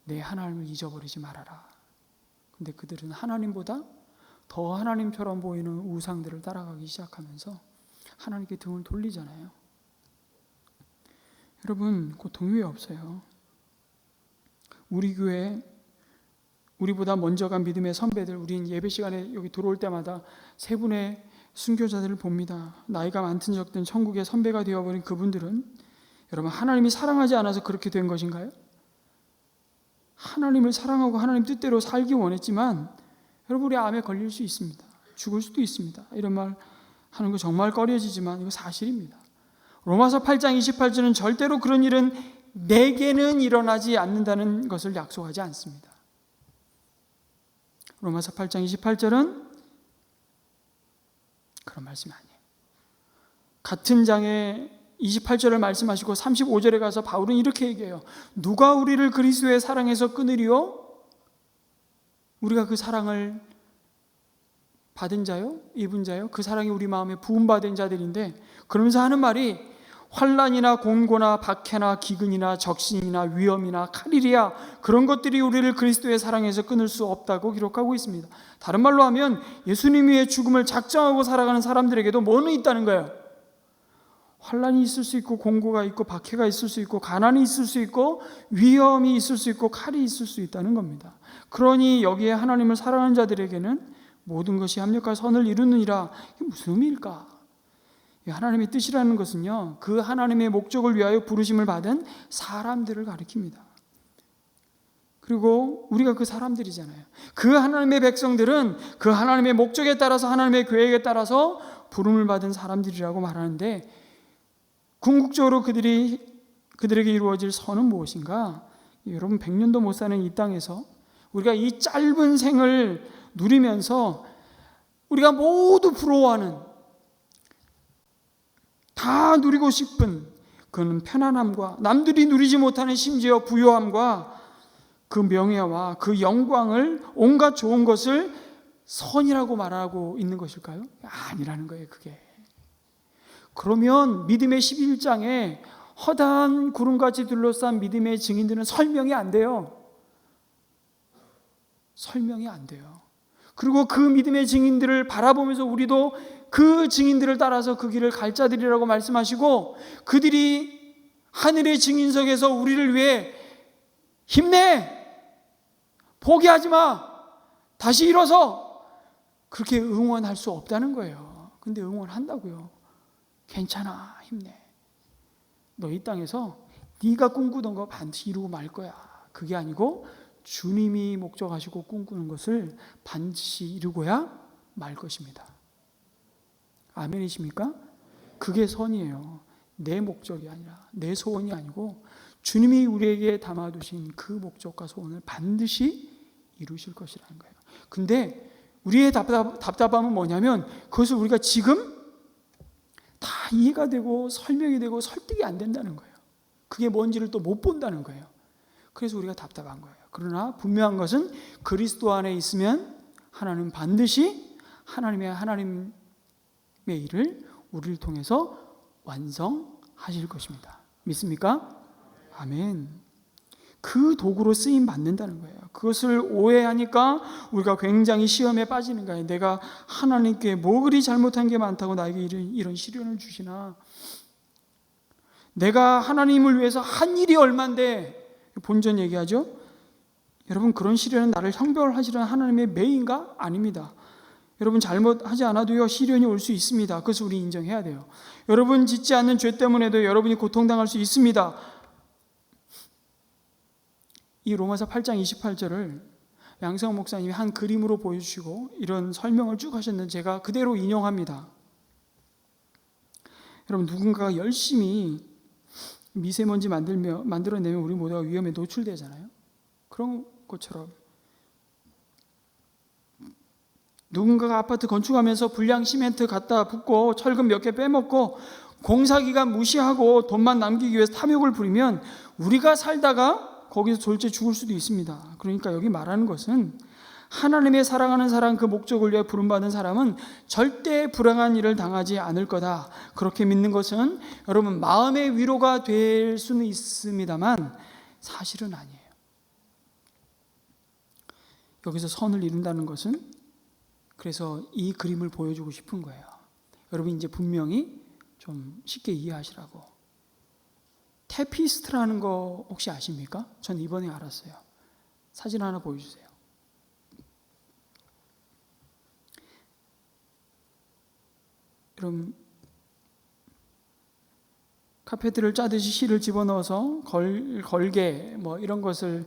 내 하나님을 잊어버리지 말아라. 근데 그들은 하나님보다 더 하나님처럼 보이는 우상들을 따라가기 시작하면서 하나님께 등을 돌리잖아요. 여러분 고통 위에 없어요. 우리 교회 우리보다 먼저 간 믿음의 선배들, 우린 예배 시간에 여기 들어올 때마다 세 분의 순교자들을 봅니다. 나이가 많든 적든 천국의 선배가 되어버린 그분들은 여러분 하나님이 사랑하지 않아서 그렇게 된 것인가요? 하나님을 사랑하고 하나님 뜻대로 살기 원했지만 여러분 우리 암에 걸릴 수 있습니다. 죽을 수도 있습니다. 이런 말 하는 거 정말 꺼려지지만 이거 사실입니다. 로마서 8장 28절은 절대로 그런 일은 내게는 일어나지 않는다는 것을 약속하지 않습니다. 로마서 8장 28절은 그런 말씀이 아니에요. 같은 장에 28절을 말씀하시고 35절에 가서 바울은 이렇게 얘기해요. 누가 우리를 그리스도의 사랑에서 끊으리요? 우리가 그 사랑을 받은 자요? 입은 자요? 그 사랑이 우리 마음에 부음받은 자들인데 그러면서 하는 말이 환난이나 공고나 박해나 기근이나 적신이나 위험이나 칼이랴 그런 것들이 우리를 그리스도의 사랑에서 끊을 수 없다고 기록하고 있습니다. 다른 말로 하면 예수님의 죽음을 작정하고 살아가는 사람들에게도 뭐는 있다는 거예요. 환난이 있을 수 있고 공고가 있고 박해가 있을 수 있고 가난이 있을 수 있고 위험이 있을 수 있고 칼이 있을 수 있다는 겁니다. 그러니 여기에 하나님을 사랑하는 자들에게는 모든 것이 합력과 선을 이루느니라. 이게 무슨 의미일까? 하나님의 뜻이라는 것은요, 그 하나님의 목적을 위하여 부르심을 받은 사람들을 가리킵니다. 그리고 우리가 그 사람들이잖아요. 그 하나님의 백성들은 그 하나님의 목적에 따라서, 하나님의 계획에 따라서 부름을 받은 사람들이라고 말하는데, 궁극적으로 그들에게 이루어질 선은 무엇인가? 여러분, 100년도 못 사는 이 땅에서 우리가 이 짧은 생을 누리면서 우리가 모두 부러워하는, 다 누리고 싶은 그는 편안함과 남들이 누리지 못하는 심지어 부요함과 그 명예와 그 영광을, 온갖 좋은 것을 선이라고 말하고 있는 것일까요? 아니라는 거예요, 그게. 그러면 믿음의 11장에 허다한 구름같이 둘러싼 믿음의 증인들은 설명이 안 돼요. 설명이 안 돼요. 그리고 그 믿음의 증인들을 바라보면서 우리도 그 증인들을 따라서 그 길을 갈 자들이라고 말씀하시고, 그들이 하늘의 증인석에서 우리를 위해 힘내! 포기하지 마! 다시 일어서! 그렇게 응원할 수 없다는 거예요. 근데 응원한다고요. 괜찮아, 힘내. 너 이 땅에서 네가 꿈꾸던 거 반드시 이루고 말 거야. 그게 아니고 주님이 목적하시고 꿈꾸는 것을 반드시 이루고야 말 것입니다. 아멘이십니까? 그게 선이에요. 내 목적이 아니라, 내 소원이 아니고 주님이 우리에게 담아두신 그 목적과 소원을 반드시 이루실 것이라는 거예요. 근데 우리의 답답함은 뭐냐면, 그것을 우리가 지금 다 이해가 되고 설명이 되고 설득이 안 된다는 거예요. 그게 뭔지를 또 못 본다는 거예요. 그래서 우리가 답답한 거예요. 그러나 분명한 것은 그리스도 안에 있으면 하나님은 반드시 하나님의 일을 우리를 통해서 완성하실 것입니다. 믿습니까? 아멘. 그 도구로 쓰임 받는다는 거예요. 그것을 오해하니까 우리가 굉장히 시험에 빠지는 거예요. 내가 하나님께 뭐 그리 잘못한 게 많다고 나에게 이런 시련을 주시나. 내가 하나님을 위해서 한 일이 얼만데, 본전 얘기하죠. 여러분, 그런 시련은 나를 형벌하시는 하나님의 매인가? 아닙니다. 여러분, 잘못하지 않아도요, 시련이 올 수 있습니다. 그것을 우리 인정해야 돼요. 여러분 짓지 않는 죄 때문에도 여러분이 고통당할 수 있습니다. 이 로마서 8장 28절을 양성 목사님이 한 그림으로 보여주시고 이런 설명을 쭉 하셨는데 제가 그대로 인용합니다. 여러분, 누군가가 열심히 미세먼지 만들어내면 우리 모두가 위험에 노출되잖아요. 그런 것처럼 누군가가 아파트 건축하면서 불량 시멘트 갖다 붓고 철근 몇 개 빼먹고 공사기간 무시하고 돈만 남기기 위해서 탐욕을 부리면 우리가 살다가 거기서 졸제 죽을 수도 있습니다. 그러니까 여기 말하는 것은 하나님의 사랑하는 사람, 그 목적을 위해 부름받은 사람은 절대 불행한 일을 당하지 않을 거다. 그렇게 믿는 것은 여러분 마음의 위로가 될 수는 있습니다만 사실은 아니에요. 여기서 선을 이룬다는 것은, 그래서 이 그림을 보여주고 싶은 거예요. 여러분 이제 분명히 좀 쉽게 이해하시라고. 테피스트라는 거 혹시 아십니까? 전 이번에 알았어요. 사진 하나 보여주세요. 여러분, 카페트를 짜듯이 실을 집어넣어서 걸개 뭐 이런 것을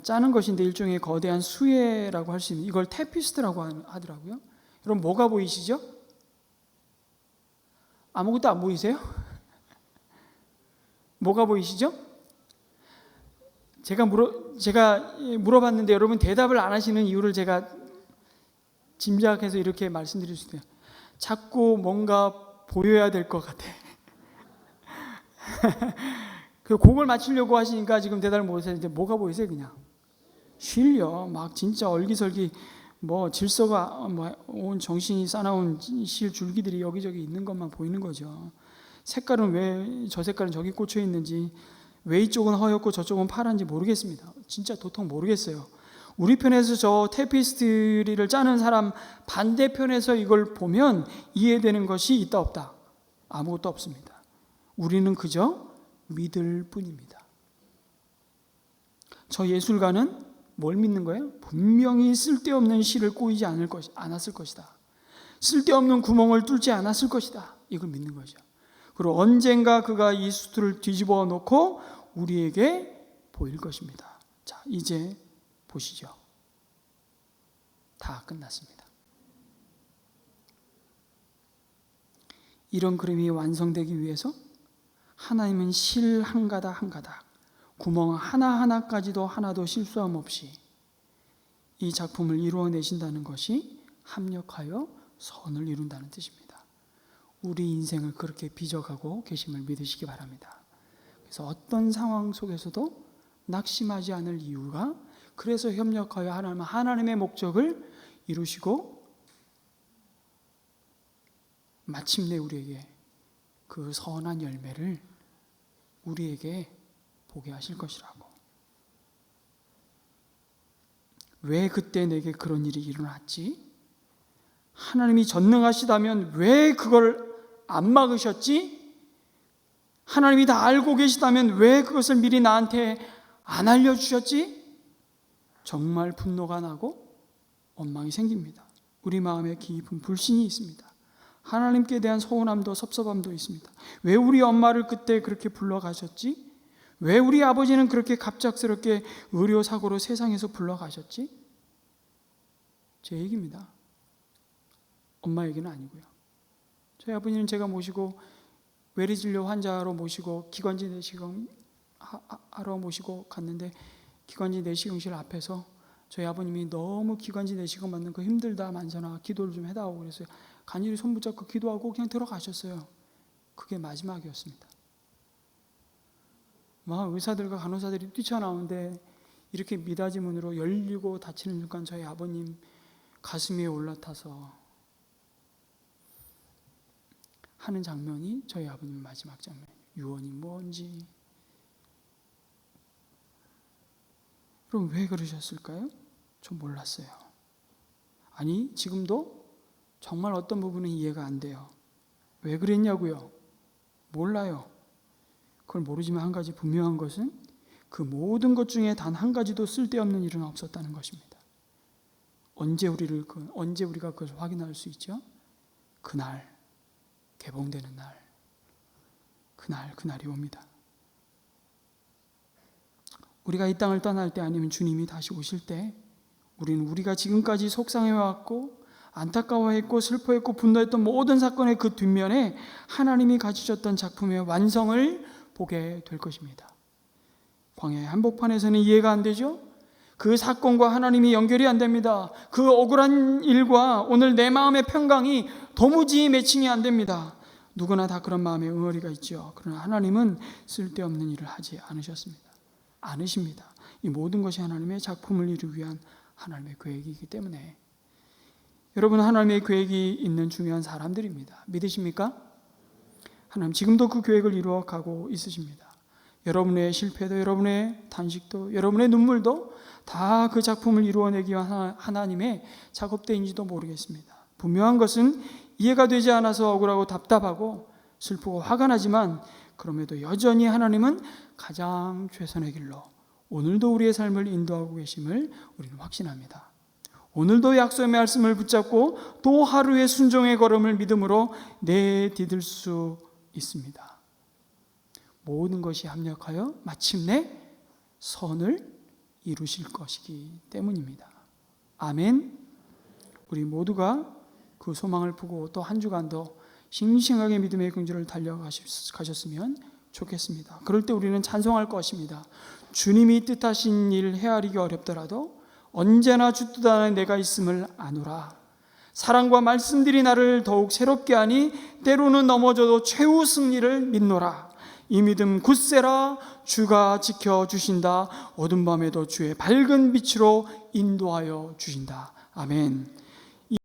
짜는 것인데 일종의 거대한 수혜라고 할 수 있는, 이걸 테피스트라고 하더라고요. 여러분, 뭐가 보이시죠? 아무것도 안 보이세요? 뭐가 보이시죠? 제가 물어봤는데 여러분 대답을 안 하시는 이유를 제가 짐작해서 이렇게 말씀드릴 수 있어요. 자꾸 뭔가 보여야 될 것 같아. 그 곡을 맞추려고 하시니까 지금 대답을 못 하시는데 뭐가 보이세요? 그냥 실요. 막 진짜 얼기설기 뭐 질서가 온 정신이 싸나운 실 줄기들이 여기저기 있는 것만 보이는 거죠. 색깔은 왜 저 색깔은 저기 꽂혀 있는지, 왜 이쪽은 허옇고 저쪽은 파란지 모르겠습니다. 진짜 도통 모르겠어요. 우리 편에서 저 테피스트리를 짜는 사람 반대편에서 이걸 보면 이해되는 것이 있다 없다? 아무것도 없습니다. 우리는 그저 믿을 뿐입니다. 저 예술가는 뭘 믿는 거예요? 분명히 쓸데없는 실을 꼬이지 않았을 것이다. 쓸데없는 구멍을 뚫지 않았을 것이다. 이걸 믿는 거죠. 그리고 언젠가 그가 이 수틀을 뒤집어 놓고 우리에게 보일 것입니다. 자, 이제 보시죠. 다 끝났습니다. 이런 그림이 완성되기 위해서 하나님은 실 한 가닥 한 가닥, 구멍 하나하나까지도 하나도 실수함 없이 이 작품을 이루어내신다는 것이 합력하여 선을 이룬다는 뜻입니다. 우리 인생을 그렇게 빚어가고 계심을 믿으시기 바랍니다. 그래서 어떤 상황 속에서도 낙심하지 않을 이유가, 그래서 협력하여 하나님의 목적을 이루시고 마침내 우리에게 그 선한 열매를 우리에게 보게 하실 것이라고. 왜 그때 내게 그런 일이 일어났지? 하나님이 전능하시다면 왜 그걸 안 막으셨지? 하나님이 다 알고 계시다면 왜 그것을 미리 나한테 안 알려주셨지? 정말 분노가 나고 원망이 생깁니다. 우리 마음에 깊은 불신이 있습니다. 하나님께 대한 서운함도 섭섭함도 있습니다. 왜 우리 엄마를 그때 그렇게 불러가셨지? 왜 우리 아버지는 그렇게 갑작스럽게 의료사고로 세상에서 불러가셨지? 제 얘기입니다. 엄마 얘기는 아니고요. 저희 아버지는 제가 모시고 외래진료 환자로 모시고 기관지 내시경 하러 모시고 갔는데, 기관지 내시경실 앞에서 저희 아버님이 너무 기관지 내시경 맞는 거 힘들다, 만선아 기도를 좀 해다오 그랬어요. 간절히 손 붙잡고 기도하고 그냥 들어가셨어요. 그게 마지막이었습니다. 막 의사들과 간호사들이 뛰쳐나오는데 이렇게 미닫이 문으로 열리고 닫히는 순간 저희 아버님 가슴에 올라타서 하는 장면이 저희 아버님의 마지막 장면. 유언이 뭔지. 그럼 왜 그러셨을까요? 전 몰랐어요. 아니, 지금도 정말 어떤 부분은 이해가 안 돼요. 왜 그랬냐고요? 몰라요. 그걸 모르지만 한 가지 분명한 것은 그 모든 것 중에 단 한 가지도 쓸데없는 일은 없었다는 것입니다. 언제 우리가 그것을 확인할 수 있죠? 그날, 개봉되는 날, 그날이 옵니다. 우리가 이 땅을 떠날 때, 아니면 주님이 다시 오실 때, 우리는 우리가 지금까지 속상해왔고 안타까워했고 슬퍼했고 분노했던 모든 사건의 그 뒷면에 하나님이 가지셨던 작품의 완성을 보게 될 것입니다. 광야의 한복판에서는 이해가 안 되죠? 그 사건과 하나님이 연결이 안 됩니다. 그 억울한 일과 오늘 내 마음의 평강이 도무지 매칭이 안 됩니다. 누구나 다 그런 마음의 응어리가 있죠. 그러나 하나님은 쓸데없는 일을 하지 않으십니다. 이 모든 것이 하나님의 작품을 이루기 위한 하나님의 계획이기 때문에 여러분, 하나님의 계획이 있는 중요한 사람들입니다. 믿으십니까? 하나님 지금도 그 계획을 이루어가고 있으십니다. 여러분의 실패도, 여러분의 단식도, 여러분의 눈물도 다 그 작품을 이루어내기 위한 하나님의 작업대인지도 모르겠습니다. 분명한 것은 이해가 되지 않아서 억울하고 답답하고 슬프고 화가 나지만, 그럼에도 여전히 하나님은 가장 최선의 길로 오늘도 우리의 삶을 인도하고 계심을 우리는 확신합니다. 오늘도 약속의 말씀을 붙잡고 또 하루의 순종의 걸음을 믿음으로 내디딜 수 있습니다. 모든 것이 합력하여 마침내 선을 이루실 것이기 때문입니다. 아멘. 우리 모두가 그 소망을 보고 또 한 주간도 싱싱하게 믿음의 긍지를 달려가셨으면 좋겠습니다. 그럴 때 우리는 찬송할 것입니다. 주님이 뜻하신 일 헤아리기 어렵더라도 언제나 주 뜻 안에 내가 있음을 아노라. 사랑과 말씀들이 나를 더욱 새롭게 하니 때로는 넘어져도 최후 승리를 믿노라. 이 믿음 굳세라. 주가 지켜주신다. 어두운 밤에도 주의 밝은 빛으로 인도하여 주신다. 아멘.